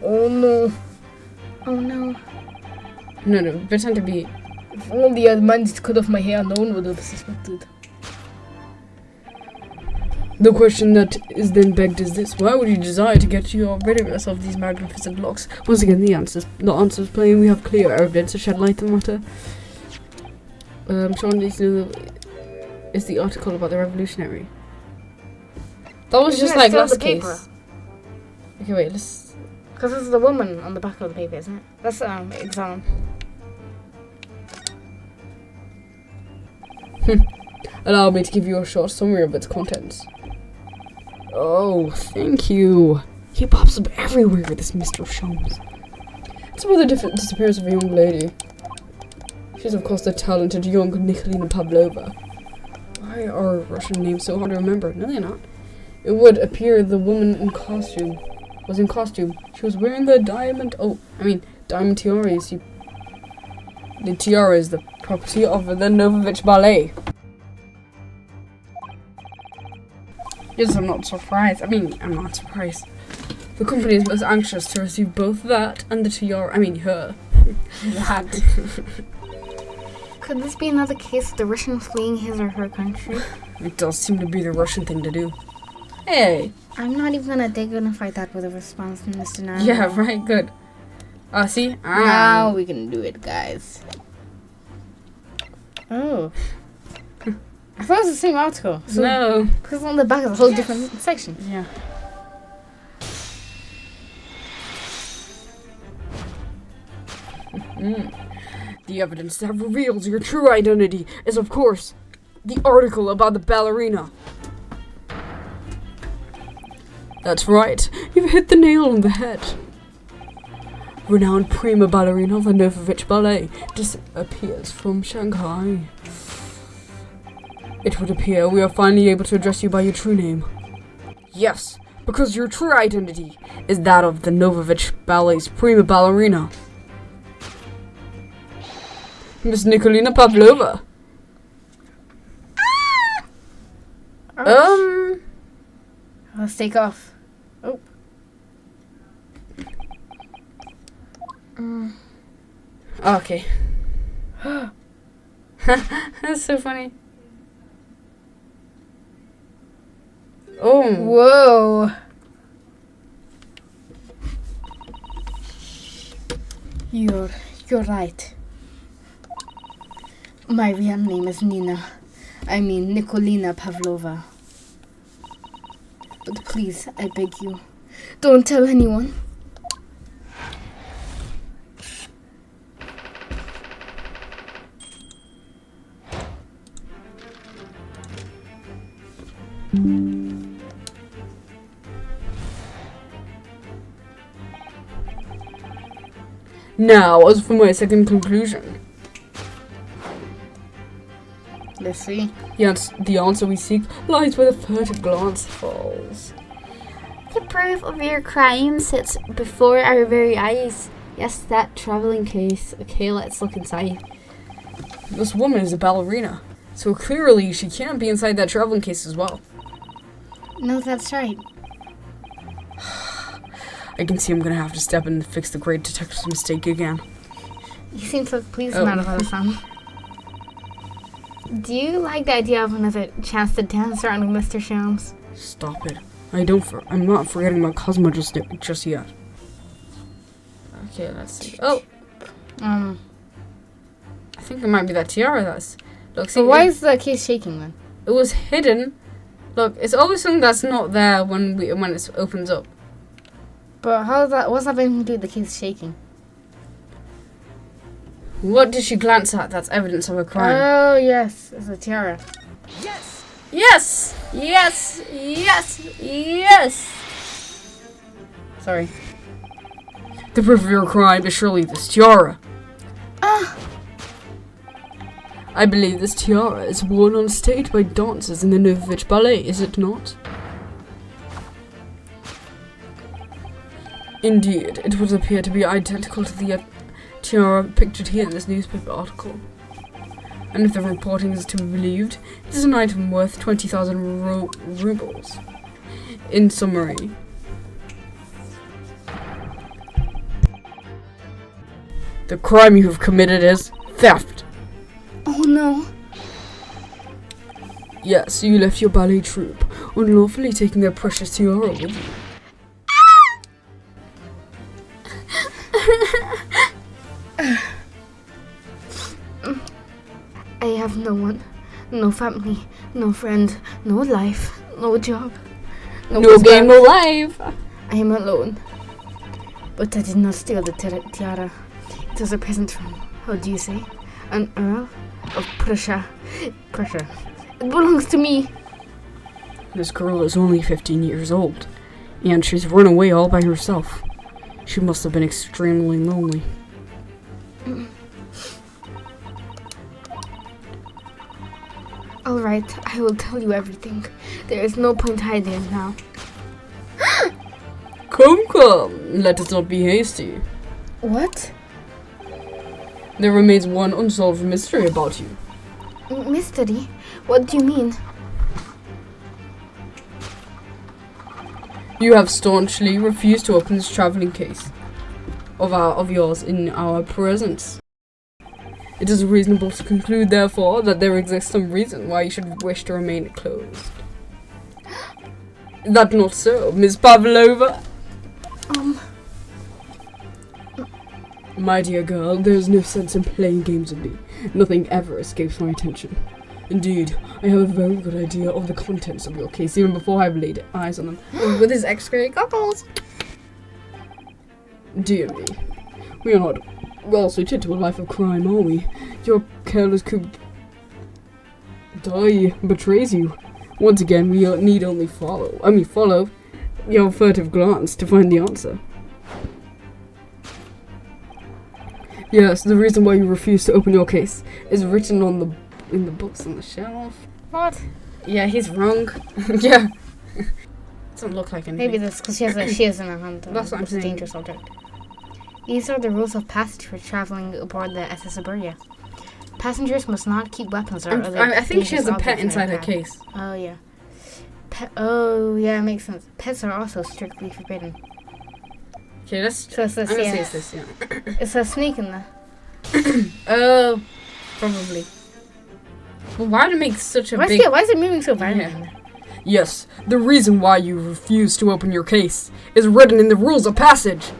[SPEAKER 2] Oh no. Oh no.
[SPEAKER 1] No, pretend to be.
[SPEAKER 4] If only I'd managed to cut off my hair, no one would have suspected.
[SPEAKER 1] The question that is then begged is this: why would you desire to get rid of yourself these magnificent locks? Once again, the answer's plain. We have clear evidence to shed light on the matter. Sean needs to know is the article about the revolutionary. That was
[SPEAKER 2] Isn't
[SPEAKER 1] just
[SPEAKER 2] it
[SPEAKER 1] like
[SPEAKER 2] still
[SPEAKER 1] last
[SPEAKER 2] the paper?
[SPEAKER 1] case. Okay, wait. Let's.
[SPEAKER 2] Because it's the woman on the back of the paper, isn't it? That's exam.
[SPEAKER 1] Allow me to give you a short summary of its contents. Oh, thank you. He pops up everywhere, this Mr. Sholmes. It's about the disappearance of a young lady. She's of course the talented young Nikolina Pavlova. Why are Russian names so hard to remember? No, they're not. It would appear the woman was in costume. She was wearing the diamond tiara, you see. The tiara is the property of the Novovich Ballet. Yes, I'm not surprised. I'm not surprised. The company is most anxious to receive both that and the tiara. Her.
[SPEAKER 2] That. Could this be another case of the Russian fleeing his or her country?
[SPEAKER 1] It does seem to be the Russian thing to do. Hey.
[SPEAKER 2] I'm not even gonna dignify that with a response from Mr. Nano.
[SPEAKER 1] Yeah, right, good. See?
[SPEAKER 2] Now we can do it, guys. Oh. I thought it was the same article. So
[SPEAKER 1] No.
[SPEAKER 2] because on the back is a whole different section.
[SPEAKER 1] Yeah. The evidence that reveals your true identity is, of course, the article about the ballerina. That's right, you've hit the nail on the head. Renowned prima ballerina of the Novovich Ballet disappears from Shanghai. It would appear we are finally able to address you by your true name. Yes, because your true identity is that of the Novovich Ballet's prima ballerina, Miss Nikolina Pavlova.
[SPEAKER 2] Let's take off. Oh.
[SPEAKER 1] Okay. That's so funny. Oh.
[SPEAKER 2] Whoa. You're right. My real name is Nikolina Pavlova. But please, I beg you, don't tell anyone.
[SPEAKER 1] Now, as for my second conclusion.
[SPEAKER 2] Let's see.
[SPEAKER 1] Yes, the answer we seek lies where the furtive glance falls.
[SPEAKER 3] The proof of your crime sits before our very eyes. Yes, that traveling case. Okay, let's look inside.
[SPEAKER 1] This woman is a ballerina, so clearly she can't be inside that traveling case as well.
[SPEAKER 2] No, that's right.
[SPEAKER 1] I can see I'm gonna have to step in and fix the great detective's mistake again.
[SPEAKER 2] You seem so pleased about it all the time. Do you like the idea of another chance to dance around with Mr. Sholmes?
[SPEAKER 1] Stop it. I'm not forgetting my Cosmo just yet. Okay, let's see. Oh,
[SPEAKER 2] Um.
[SPEAKER 1] I think it might be that tiara that's... Look, see,
[SPEAKER 2] So why is the case shaking then?
[SPEAKER 1] it was hidden. Look, it's always something that's not there when it opens up.
[SPEAKER 2] But how's that? What's that having to do with the case shaking?
[SPEAKER 1] What did she glance at? That's evidence of a crime.
[SPEAKER 2] Oh yes, it's a tiara.
[SPEAKER 1] Yes! Yes! Yes! Yes! Sorry. The proof of your crime is surely this tiara. I believe this tiara is worn on stage by dancers in the Novovich Ballet, is it not? Indeed, it would appear to be identical to the tiara pictured here in this newspaper article. And if the reporting is to be believed, it is an item worth 20,000 rubles. In summary, the crime you have committed is theft.
[SPEAKER 2] Oh no.
[SPEAKER 5] Yes, you left your ballet troupe, unlawfully taking their precious tiara with you.
[SPEAKER 2] I have no one, no family, no friend, no life, no job,
[SPEAKER 1] No
[SPEAKER 2] husband.
[SPEAKER 1] game, no life.
[SPEAKER 2] I am alone. But I did not steal the tiara. It was a present from, how do you say, an Earl of Prussia. Prussia. It belongs to me.
[SPEAKER 5] This girl is only 15 years old, and she's run away all by herself. She must have been extremely lonely.
[SPEAKER 2] All right, I will tell you everything. There is no point hiding it now.
[SPEAKER 5] Come, let us not be hasty.
[SPEAKER 2] What?
[SPEAKER 5] There remains one unsolved mystery about you.
[SPEAKER 2] Mystery? What do you mean?
[SPEAKER 5] You have staunchly refused to open this traveling case of yours in our presence. It is reasonable to conclude, therefore, that there exists some reason why you should wish to remain closed. Is that not so, Miss Pavlova? My dear girl, there is no sense in playing games with me. Nothing ever escapes my attention. Indeed, I have a very good idea of the contents of your case, even before I've laid eyes on them.
[SPEAKER 1] With his X-ray goggles.
[SPEAKER 5] Dear me, we are not well suited to a life of crime, are we? Your careless coup d'oeil betrays you. Once again, we need only follow your furtive glance to find the answer. Yes, the reason why you refuse to open your case is written in the books on the shelf.
[SPEAKER 2] What?
[SPEAKER 1] Yeah, he's wrong. Yeah. Doesn't look like anything.
[SPEAKER 2] Maybe that's because she has in her hand.
[SPEAKER 1] That's what I'm
[SPEAKER 2] it's a
[SPEAKER 1] saying.
[SPEAKER 2] dangerous object. These are the rules of passage for traveling aboard the SS Siberia. Passengers must not keep weapons or other
[SPEAKER 1] I think she has a
[SPEAKER 2] dangerous
[SPEAKER 1] pet
[SPEAKER 2] objects in
[SPEAKER 1] inside her
[SPEAKER 2] cab.
[SPEAKER 1] case.
[SPEAKER 2] Oh yeah. Oh yeah, makes sense. Pets are also strictly forbidden.
[SPEAKER 1] Okay, let's...
[SPEAKER 2] So it says,
[SPEAKER 1] I'm gonna say
[SPEAKER 2] yeah,
[SPEAKER 1] it's this, yeah.
[SPEAKER 2] it's a snake in there.
[SPEAKER 1] Oh, probably. Well, why do it make such a
[SPEAKER 2] Why
[SPEAKER 1] big...
[SPEAKER 2] is it moving so violently?
[SPEAKER 1] Yeah.
[SPEAKER 5] Yes, the reason why you refuse to open your case is written in the rules of passage.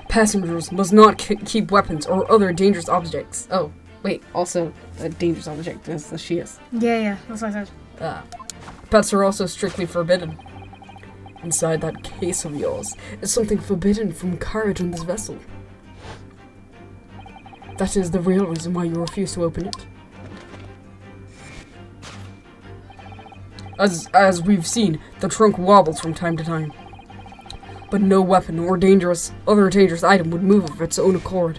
[SPEAKER 5] Passengers must not keep weapons or other dangerous objects.
[SPEAKER 1] Oh, wait, also, a dangerous object is the shears.
[SPEAKER 2] Yeah, that's what I said.
[SPEAKER 5] Pets are also strictly forbidden. Inside that case of yours is something forbidden from carriage on this vessel. That is the real reason why you refuse to open it. As we've seen, the trunk wobbles from time to time. But no weapon or other dangerous item would move of its own accord.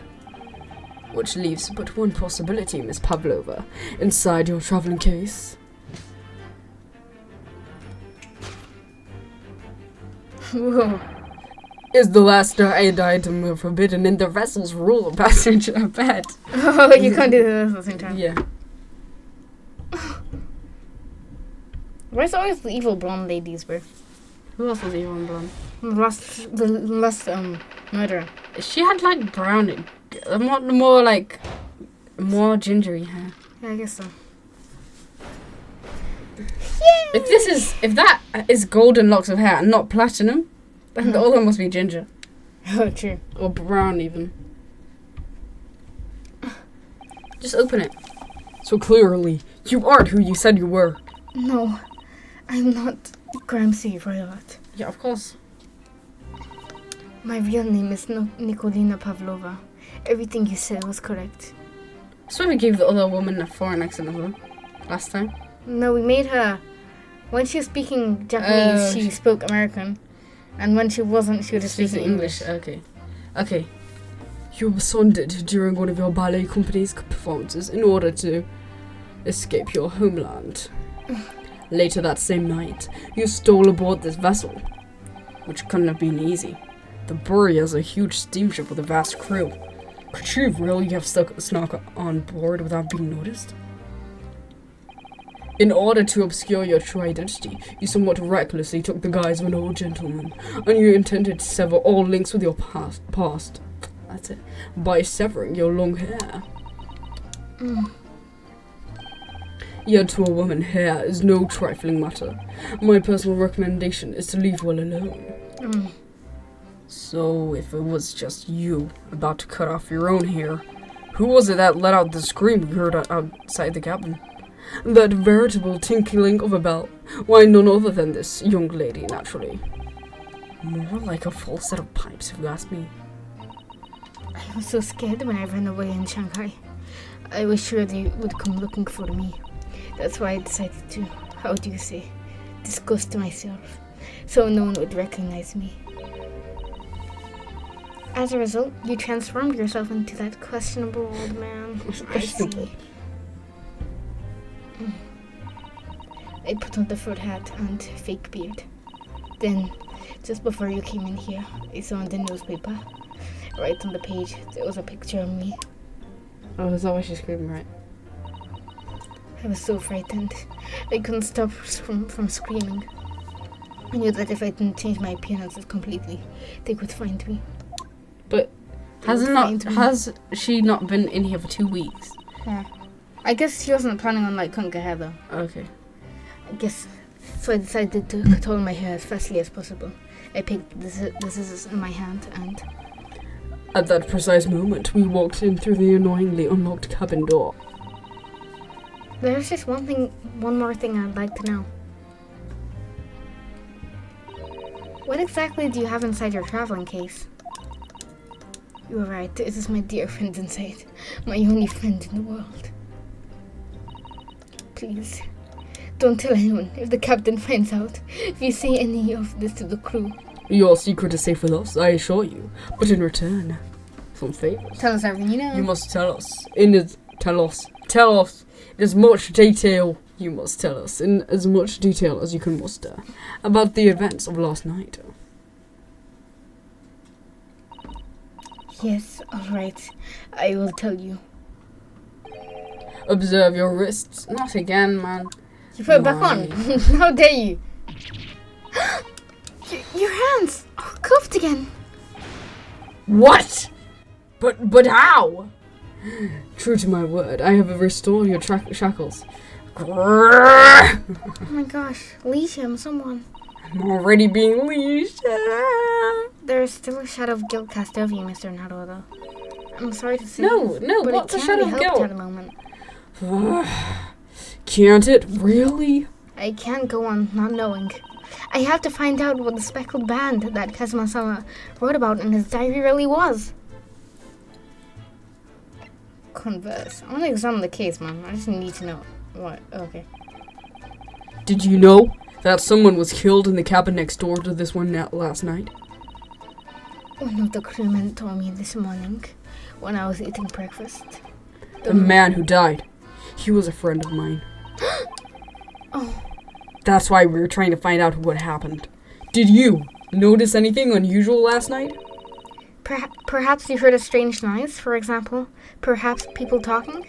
[SPEAKER 5] Which leaves but one possibility, Miss Pavlova, inside your traveling case.
[SPEAKER 2] Whoa.
[SPEAKER 5] Is the last item forbidden in the vessel's rule of passage, I bet.
[SPEAKER 2] Oh, you can't do this at the same time.
[SPEAKER 5] Yeah.
[SPEAKER 2] Where's always the evil blonde ladies, bro?
[SPEAKER 1] Who else was evil and blonde?
[SPEAKER 2] The last murderer.
[SPEAKER 1] She had, like, brown... more gingery hair.
[SPEAKER 2] Yeah, I guess so.
[SPEAKER 1] If that is golden locks of hair and not platinum, then the other must be ginger.
[SPEAKER 2] Oh, true.
[SPEAKER 1] Or brown, even. Just open it.
[SPEAKER 5] So clearly, you aren't who you said you were.
[SPEAKER 2] No, I'm not Grimesby Violet.
[SPEAKER 1] Yeah, of course.
[SPEAKER 2] My real name is Nikolina Pavlova. Everything you said was correct.
[SPEAKER 1] So we gave the other woman a foreign accent as well. Last time.
[SPEAKER 2] No, we made her... When she was speaking Japanese, she spoke American. And when she wasn't, she was just speaking English.
[SPEAKER 1] Okay. Okay.
[SPEAKER 5] You absconded during one of your ballet company's performances in order to escape your homeland. Later that same night, you stole aboard this vessel.
[SPEAKER 1] Which couldn't have been easy.
[SPEAKER 5] The Bury is a huge steamship with a vast crew. Could you really have snuck on board without being noticed? In order to obscure your true identity, you somewhat recklessly took the guise of an old gentleman, and you intended to sever all links with your past. That's it. By severing your long hair. Yet to a woman, hair is no trifling matter. My personal recommendation is to leave well alone. So, if it was just you about to cut off your own hair, who was it that let out the scream we heard outside the cabin? That veritable tinkling of a bell. Why, none other than this young lady, naturally. More like a full set of pipes, if you ask me.
[SPEAKER 2] I was so scared when I ran away in Shanghai. I was sure they would come looking for me. That's why I decided to, how do you say, disgust myself, so no one would recognize me. As a result, you transformed yourself into that questionable old man. I see. I put on the fur hat and fake beard. Then, just before you came in here, I saw in the newspaper, right on the page, there was a picture of me.
[SPEAKER 1] Oh, is that why she's screaming, right?
[SPEAKER 2] I was so frightened. I couldn't stop from screaming. I knew that if I didn't change my appearances completely, they would find me.
[SPEAKER 1] But has she not been in here for 2 weeks?
[SPEAKER 2] Yeah. I guess she wasn't planning on cutting her hair though.
[SPEAKER 1] Okay.
[SPEAKER 2] I guess. So I decided to cut all my hair as fastly as possible. I picked the scissors in my hand and...
[SPEAKER 5] At that precise moment, we walked in through the annoyingly unlocked cabin door.
[SPEAKER 2] There's just one more thing I'd like to know. What exactly do you have inside your traveling case? You were right, it is my dear friend inside. My only friend in the world. Please, don't tell anyone if the captain finds out. If you say any of this to the crew.
[SPEAKER 5] Your secret is safe with us, I assure you. But in return, some favors.
[SPEAKER 2] Tell us everything you know.
[SPEAKER 5] You must tell us. Tell us in as much detail. You must tell us in as much detail as you can muster about the events of last night.
[SPEAKER 2] Yes, alright. I will tell you.
[SPEAKER 5] Observe your wrists.
[SPEAKER 1] Not again, man.
[SPEAKER 2] You put it back on. How dare you? Your hands are cuffed again.
[SPEAKER 5] What? But how? True to my word, I have restored your shackles.
[SPEAKER 2] Oh my gosh, leash him, someone.
[SPEAKER 5] I'm already being leashed.
[SPEAKER 2] There is still a shadow of guilt cast over you, Mr. Naruto, though. I'm sorry to say.
[SPEAKER 1] No,
[SPEAKER 2] but
[SPEAKER 1] what's
[SPEAKER 2] it
[SPEAKER 1] a
[SPEAKER 2] can't
[SPEAKER 1] shadow
[SPEAKER 2] be
[SPEAKER 1] of
[SPEAKER 2] helped
[SPEAKER 1] guilt?
[SPEAKER 2] at the moment.
[SPEAKER 5] Can't it? Really?
[SPEAKER 2] I can't go on not knowing. I have to find out what the speckled band that Kazuma-sama wrote about in his diary really was. Converse. I want to examine the case, man. I just need to know. What? Okay.
[SPEAKER 5] Did you know that someone was killed in the cabin next door to this one last night?
[SPEAKER 2] One of the crewmen told me this morning when I was eating breakfast.
[SPEAKER 5] The man who died, he was a friend of mine.
[SPEAKER 2] Oh.
[SPEAKER 5] That's why we were trying to find out what happened. Did you notice anything unusual last night?
[SPEAKER 2] Perhaps you heard a strange noise, for example. Perhaps people talking.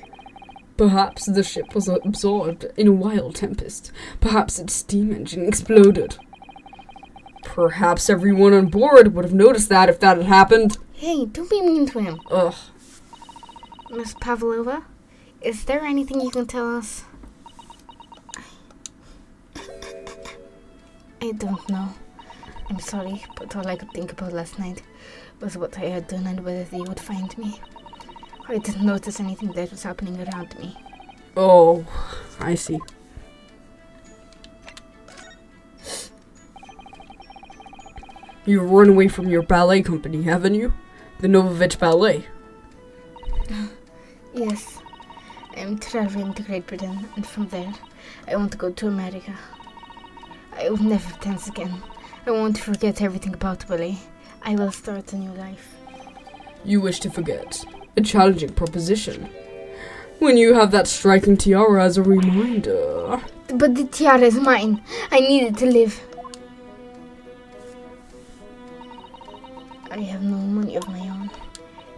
[SPEAKER 5] Perhaps the ship was absorbed in a wild tempest. Perhaps its steam engine exploded. Perhaps everyone on board would have noticed that if that had happened.
[SPEAKER 2] Hey, don't be mean to him.
[SPEAKER 5] Ugh.
[SPEAKER 2] Miss Pavlova, is there anything you can tell us?
[SPEAKER 3] I don't know.
[SPEAKER 2] I'm sorry, but all I could think about last night was what I had done and whether they would find me. I didn't notice anything that was happening around me.
[SPEAKER 5] Oh, I see. You've run away from your ballet company, haven't you? The Novovich Ballet.
[SPEAKER 2] Yes, I'm traveling to Great Britain, and from there, I want to go to America. I will never dance again. I want to forget everything about ballet. I will start a new life.
[SPEAKER 5] You wish to forget. A challenging proposition. When you have that striking tiara as a reminder.
[SPEAKER 2] But the tiara is mine. I need it to live. I have no money of my own.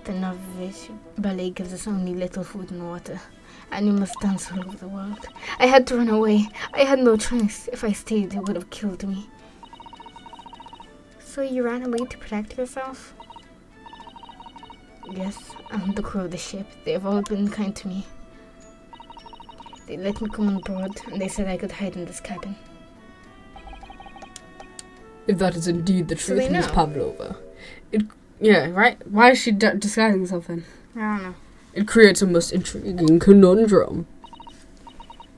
[SPEAKER 2] The Novovich Ballet gives us only little food and water, and we must dance all over the world. I had to run away. I had no choice. If I stayed, it would have killed me. So you ran away to protect yourself? Yes, and the crew of the ship. They have all been kind to me. They let me come on board, and they said I could hide in this cabin.
[SPEAKER 5] If that is indeed the
[SPEAKER 2] So
[SPEAKER 5] truth,
[SPEAKER 2] they
[SPEAKER 5] Miss
[SPEAKER 2] know.
[SPEAKER 5] Pavlova,
[SPEAKER 1] Yeah, right? Why is she disguising something?
[SPEAKER 2] I don't know.
[SPEAKER 5] it creates a most intriguing conundrum.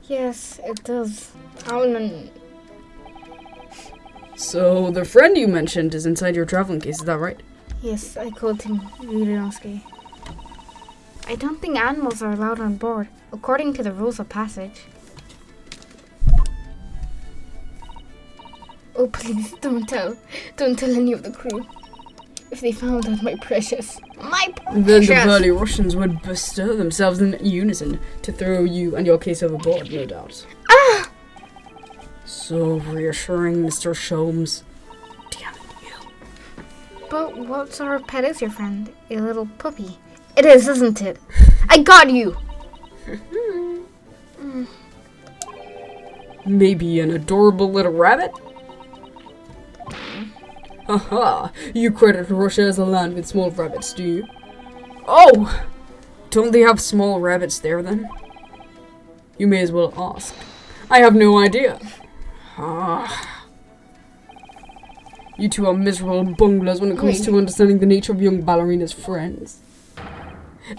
[SPEAKER 2] Yes, it does. Alan.
[SPEAKER 5] So, the friend you mentioned is inside your traveling case, is that right?
[SPEAKER 2] Yes, I called him Ryunosuke. I don't think animals are allowed on board, according to the rules of passage. Oh, please, don't tell. Don't tell any of the crew. If they found out my precious.
[SPEAKER 5] Then the burly Russians would bestir themselves in unison to throw you and your case overboard, no doubt.
[SPEAKER 2] Ah!
[SPEAKER 5] So reassuring, Mr. Sholmes. Damn you.
[SPEAKER 2] But what sort of pet is your friend? A little puppy? It is, isn't it? I got you!
[SPEAKER 5] Maybe an adorable little rabbit? Haha, you credit Russia as a land with small rabbits, do you? Oh! Don't they have small rabbits there then? You may as well ask. I have no idea. Ah. You two are miserable bunglers when it comes to understanding the nature of young ballerina's friends.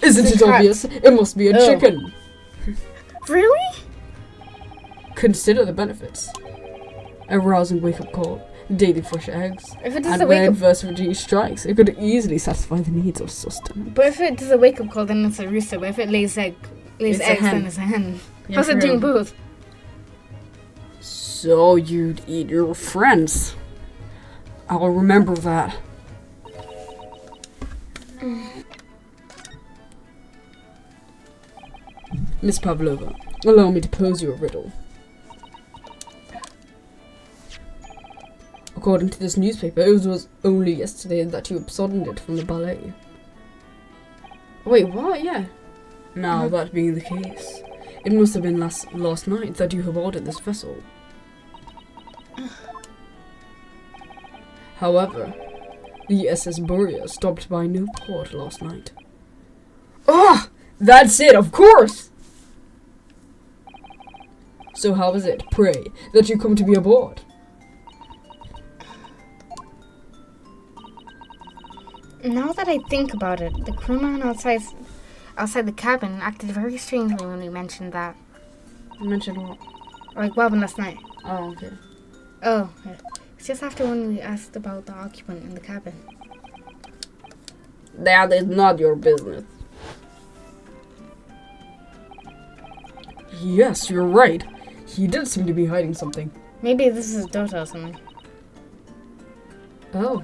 [SPEAKER 5] Isn't it obvious? It must be a chicken.
[SPEAKER 2] Really?
[SPEAKER 5] Consider the benefits. A rousing wake-up call, daily fresh eggs,
[SPEAKER 2] If it is
[SPEAKER 5] and
[SPEAKER 2] a
[SPEAKER 5] when
[SPEAKER 2] wake-up,
[SPEAKER 5] adversity strikes, it could easily satisfy the needs of sustenance.
[SPEAKER 2] but if it is a wake-up call, then it's a rooster. But if it lays
[SPEAKER 1] It's
[SPEAKER 2] eggs,
[SPEAKER 1] a hen.
[SPEAKER 2] then it's a hen.
[SPEAKER 1] Yeah,
[SPEAKER 2] How's it
[SPEAKER 1] true.
[SPEAKER 2] doing both?
[SPEAKER 5] So you'd eat your friends. I'll remember that. Miss Pavlova, allow me to pose you a riddle. According to this newspaper, it was only yesterday that you absconded from the ballet.
[SPEAKER 1] Wait, what? Yeah.
[SPEAKER 5] Now, that being the case, it must have been last night that you have boarded this vessel. However, the SS Buria stopped by no port last night.
[SPEAKER 1] Oh, that's it, of course!
[SPEAKER 5] So how is it, pray, that you come to be aboard?
[SPEAKER 2] Now that I think about it, the crewman outside the cabin acted very strangely when we mentioned that.
[SPEAKER 1] You mentioned what?
[SPEAKER 2] Like what happened last night.
[SPEAKER 1] Oh, okay.
[SPEAKER 2] Oh, yeah. It's just after when we asked about the occupant in the cabin.
[SPEAKER 5] That is not your business. Yes, you're right. He did seem to be hiding something.
[SPEAKER 2] Maybe this is his daughter or something.
[SPEAKER 5] Oh.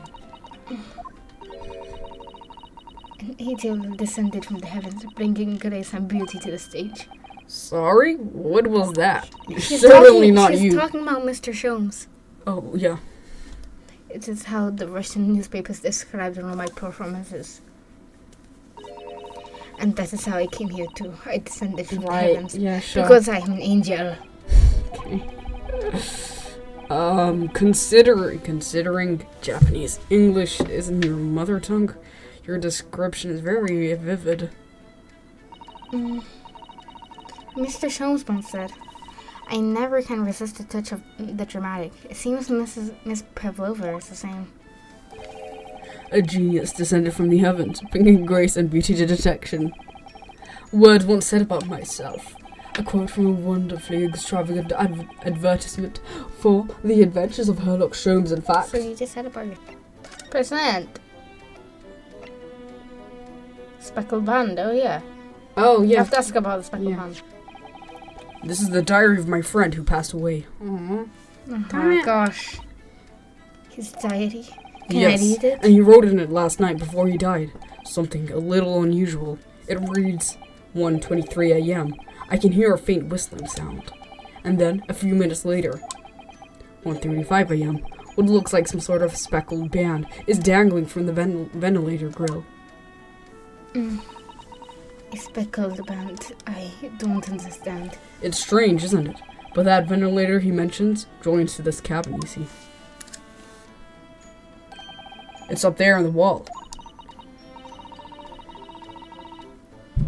[SPEAKER 2] An angel descended from the heavens, bringing grace and beauty to the stage.
[SPEAKER 5] Sorry? What was that?
[SPEAKER 2] She's
[SPEAKER 5] Certainly not
[SPEAKER 2] she's
[SPEAKER 5] you.
[SPEAKER 2] talking about Mr. Sholmes.
[SPEAKER 5] Oh, yeah.
[SPEAKER 2] It is how the Russian newspapers described one of my performances. And that is how I came here too. I descended from the heavens.
[SPEAKER 1] Yeah, sure.
[SPEAKER 2] Because I am an angel.
[SPEAKER 5] Considering Japanese English isn't your mother tongue, your description is very vivid.
[SPEAKER 2] Mr. Sholmes once said, I never can resist the touch of the dramatic. It seems Miss Pavlova is the same.
[SPEAKER 5] A genius descended from the heavens, bringing grace and beauty to detection. Words once said about myself. A quote from a wonderfully extravagant advertisement for the adventures of Herlock Sholmes and Facts.
[SPEAKER 2] So you just said about your percent. Speckled band, oh yeah.
[SPEAKER 1] Oh,
[SPEAKER 2] You
[SPEAKER 1] yeah.
[SPEAKER 2] have to ask about the speckled
[SPEAKER 1] Yeah.
[SPEAKER 2] band.
[SPEAKER 5] This is the diary of my friend who passed away.
[SPEAKER 1] Aww.
[SPEAKER 2] Oh
[SPEAKER 1] Damn
[SPEAKER 2] my
[SPEAKER 1] it.
[SPEAKER 2] gosh. His diary. Can I
[SPEAKER 5] Yes,
[SPEAKER 2] read it?
[SPEAKER 5] and he wrote in it last night before he died. Something a little unusual. It reads, 1:23 a.m. I can hear a faint whistling sound. And then, a few minutes later, 1:35 a.m. What looks like some sort of speckled band is dangling from the ventilator grill.
[SPEAKER 2] A speckled band. I don't understand.
[SPEAKER 5] It's strange, isn't it? But that ventilator he mentions joins to this cabin, you see. It's up there on the wall.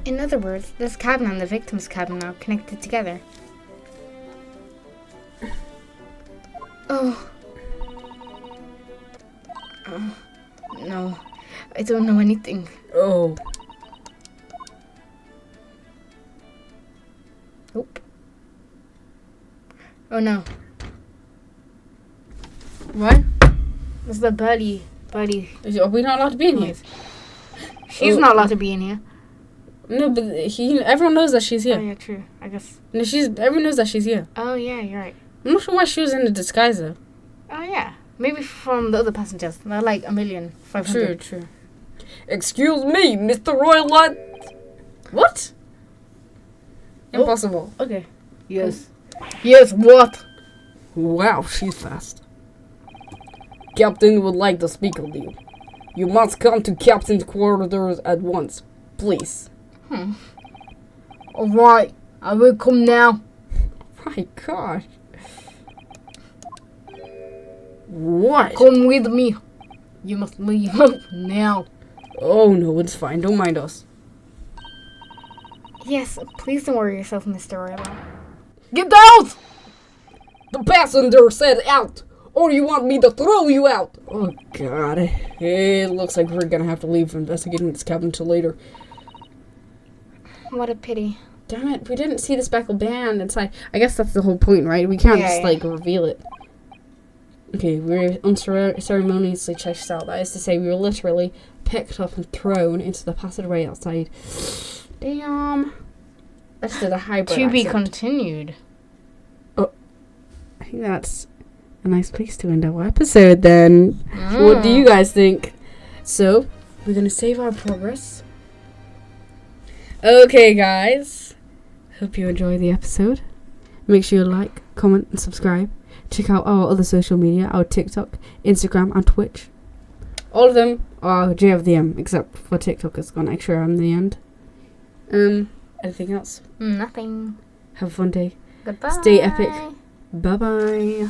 [SPEAKER 2] In other words, this cabin and the victim's cabin are connected together. Oh. No. I don't know anything.
[SPEAKER 5] Oh,
[SPEAKER 2] Nope. Oh no.
[SPEAKER 1] What?
[SPEAKER 2] It's the buddy.
[SPEAKER 1] Are we not allowed to be in here?
[SPEAKER 2] She's
[SPEAKER 1] Oh.
[SPEAKER 2] not allowed to be in here.
[SPEAKER 1] No, but everyone knows that she's
[SPEAKER 2] Oh
[SPEAKER 1] here.
[SPEAKER 2] yeah, true. I guess.
[SPEAKER 1] No, everyone knows that she's here.
[SPEAKER 2] Oh yeah, you're right.
[SPEAKER 1] I'm not sure why she was in a disguise though.
[SPEAKER 2] Oh yeah. Maybe from the other passengers. They're like 1,500,000.
[SPEAKER 1] True.
[SPEAKER 5] excuse me, Mr. Royalite.
[SPEAKER 1] What? Impossible.
[SPEAKER 2] Okay. Yes. Yes, what?
[SPEAKER 5] Wow, she's fast. Captain would like to speak with you. You must come to Captain's quarters at once, please.
[SPEAKER 2] Alright. I will come now.
[SPEAKER 5] My gosh. What?
[SPEAKER 2] Come with me. You must leave now.
[SPEAKER 5] Oh no, it's fine. Don't mind us.
[SPEAKER 2] Yes, please don't worry yourself, Mr. Royal.
[SPEAKER 4] Get out!
[SPEAKER 5] The passenger said out, or you want me to throw you out? Oh god. It looks like we're gonna have to leave investigating this cabin till later.
[SPEAKER 2] What a pity.
[SPEAKER 1] Damn it, we didn't see the speckled band inside. I guess that's the whole point, right? We can't
[SPEAKER 2] Yeah,
[SPEAKER 1] just,
[SPEAKER 2] yeah.
[SPEAKER 1] like, reveal it. Okay, we're unceremoniously chased out. That is to say, we were literally picked up and thrown into the passageway outside. Damn. That's just a hybrid
[SPEAKER 2] To be
[SPEAKER 1] accent.
[SPEAKER 2] continued.
[SPEAKER 1] I think that's a nice place to end our episode, then. What do you guys think? So, we're going to save our progress. Okay, guys. Hope you enjoy the episode. Make sure you like, comment, and subscribe. Check out our other social media, our TikTok, Instagram, and Twitch. All of them are J of the M, except for TikTok, it's got an extra M in the end. Anything else?
[SPEAKER 2] Nothing.
[SPEAKER 1] Have a fun day.
[SPEAKER 2] Goodbye.
[SPEAKER 1] Stay epic. Bye-bye.